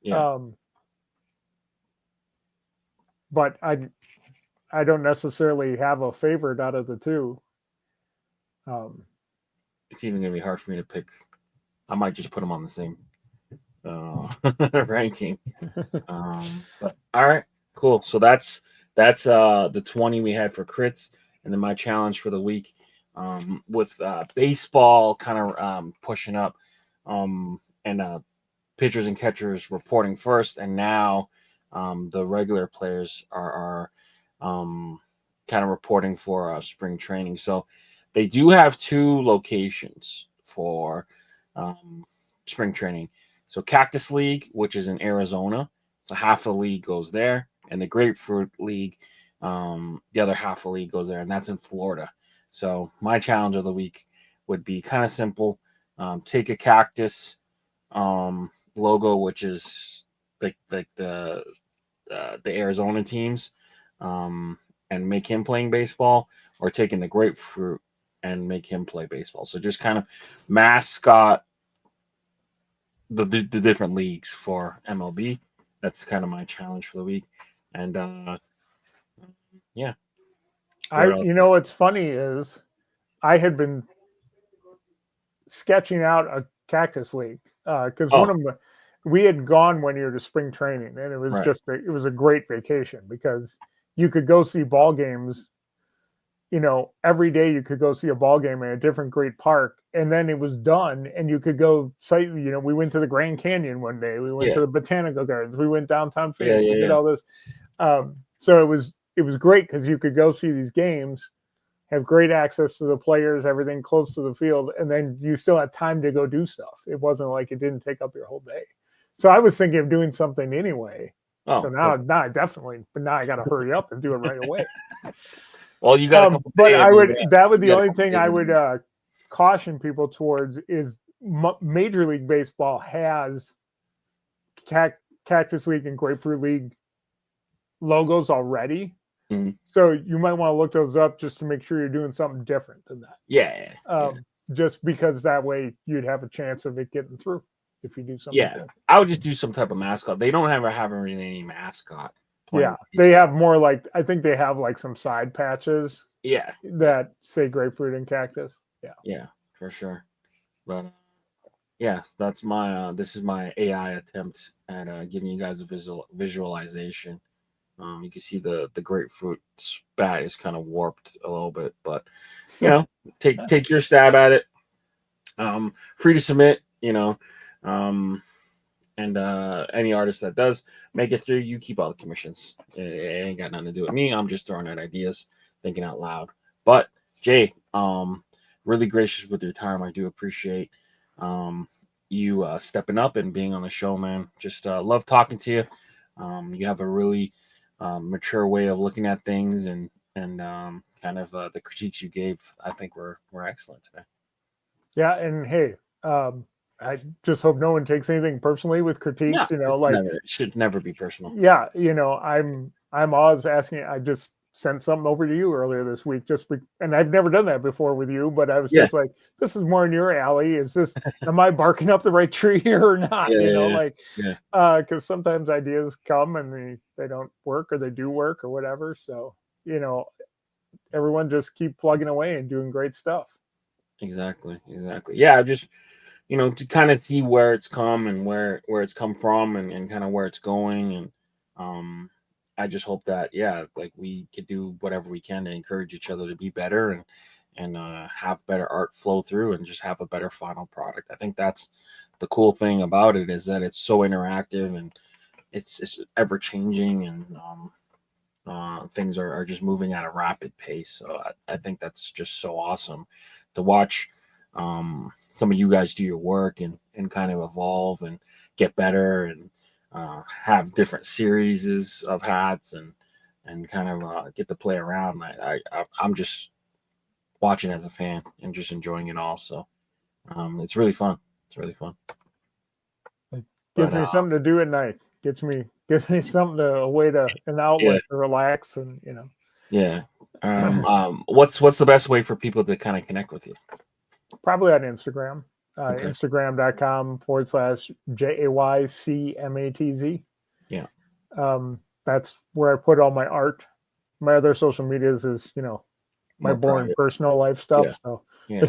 Yeah. But I don't necessarily have a favorite out of the two. It's even gonna be hard for me to pick. I might just put them on the same ranking. But all right, cool. So that's the 20 we had for crits, and then my challenge for the week with baseball kind of pushing up, and pitchers and catchers reporting first, and now the regular players are kind of reporting for spring training. So they do have two locations for spring training. So Cactus League, which is in Arizona, so half the league goes there, and the Grapefruit League, the other half of the league goes there, and that's in Florida. So my challenge of the week would be kind of simple. Take a cactus logo, which is like the Arizona teams, and make him playing baseball, or taking the Grapefruit and make him play baseball. So just kind of mascot the different leagues for MLB. That's kind of my challenge for the week. And yeah. What's funny is I had been sketching out a cactus league because we had gone 1 year to spring training, and it was it was a great vacation because you could go see ball games. Every day you could go see a ball game in a different great park, and then it was done, and you could go sight. We went to the Grand Canyon one day. We went to the Botanical Gardens. We went downtown Phoenix. We did all this. So it was great because you could go see these games, have great access to the players, everything close to the field, and then you still had time to go do stuff. It wasn't like it didn't take up your whole day. So I was thinking of doing something anyway. So now I definitely, but now I got to hurry up and do it right away. Well, you got a couple but days I would. advance. That would the You got a only couple thing days I in would advance. caution people towards is Major League Baseball has Cactus League and Grapefruit League logos already. Mhm. So you might want to look those up just to make sure you're doing something different than that. Yeah. Just because that way you'd have a chance of it getting through if you do something. Yeah. different. I would just do some type of mascot. They don't have really any mascot. Yeah, they have more like, I think they have like some side patches. Yeah. That say grapefruit and cactus. Yeah. Yeah, for sure. But yeah, that's my this is my AI attempt at giving you guys a visualization. You can see the grapefruit spat is kind of warped a little bit, but you know, take your stab at it. Free to submit, and any artist that does make it through, you keep all the commissions. It ain't got nothing to do with me. I'm just throwing out ideas, thinking out loud. But Jay, really gracious with your time. I do appreciate you stepping up and being on the show, man. Just love talking to you. You have a really mature way of looking at things, and kind of the critiques you gave, I think were excellent today. Yeah, and hey, I just hope no one takes anything personally with critiques. It should never be personal. Yeah, I'm always asking. I just sent something over to you earlier this week, and I've never done that before with you, but I was just like, this is more in your alley. Am I barking up the right tree here or not? Because sometimes ideas come and they don't work, or they do work, or whatever. So, everyone just keep plugging away and doing great stuff. Exactly. Yeah, just to kind of see where it's come and where it's come from, and kind of where it's going, and I just hope that like we could do whatever we can to encourage each other to be better and have better art flow through, and just have a better final product. I think that's the cool thing about it, is that it's so interactive, and it's ever changing, and things are just moving at a rapid pace. So I think that's just so awesome to watch some of you guys do your work and kind of evolve and get better, and have different series of hats, and kind of get to play around. I'm just watching as a fan and just enjoying it all. So it's really fun. Gives me something to do at night. Gives me something an outlet to relax, and Yeah. What's the best way for people to kind of connect with you? Probably on Instagram. Okay. Instagram.com/JAYCMATZ. Yeah. That's where I put all my art. My other social medias is, my More boring private. personal life stuff. Yeah. So Yeah.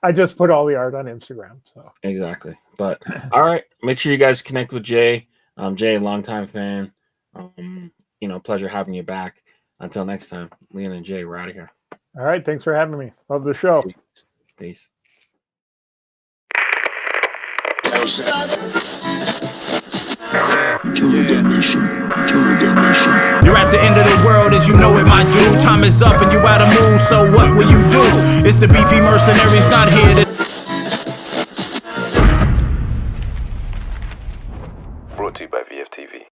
I just put all the art on Instagram. So Exactly. But all right, make sure you guys connect with Jay. Jay, longtime fan. Pleasure having you back. Until next time, Leon and Jay, we're out of here. all right, thanks for having me. Love the show. Peace. Eternal damnation. You're at the end of the world as you know it, my dude. Time is up and you out of mood, so what will you do? It's the BP mercenaries not here to... Brought to you by VFTV.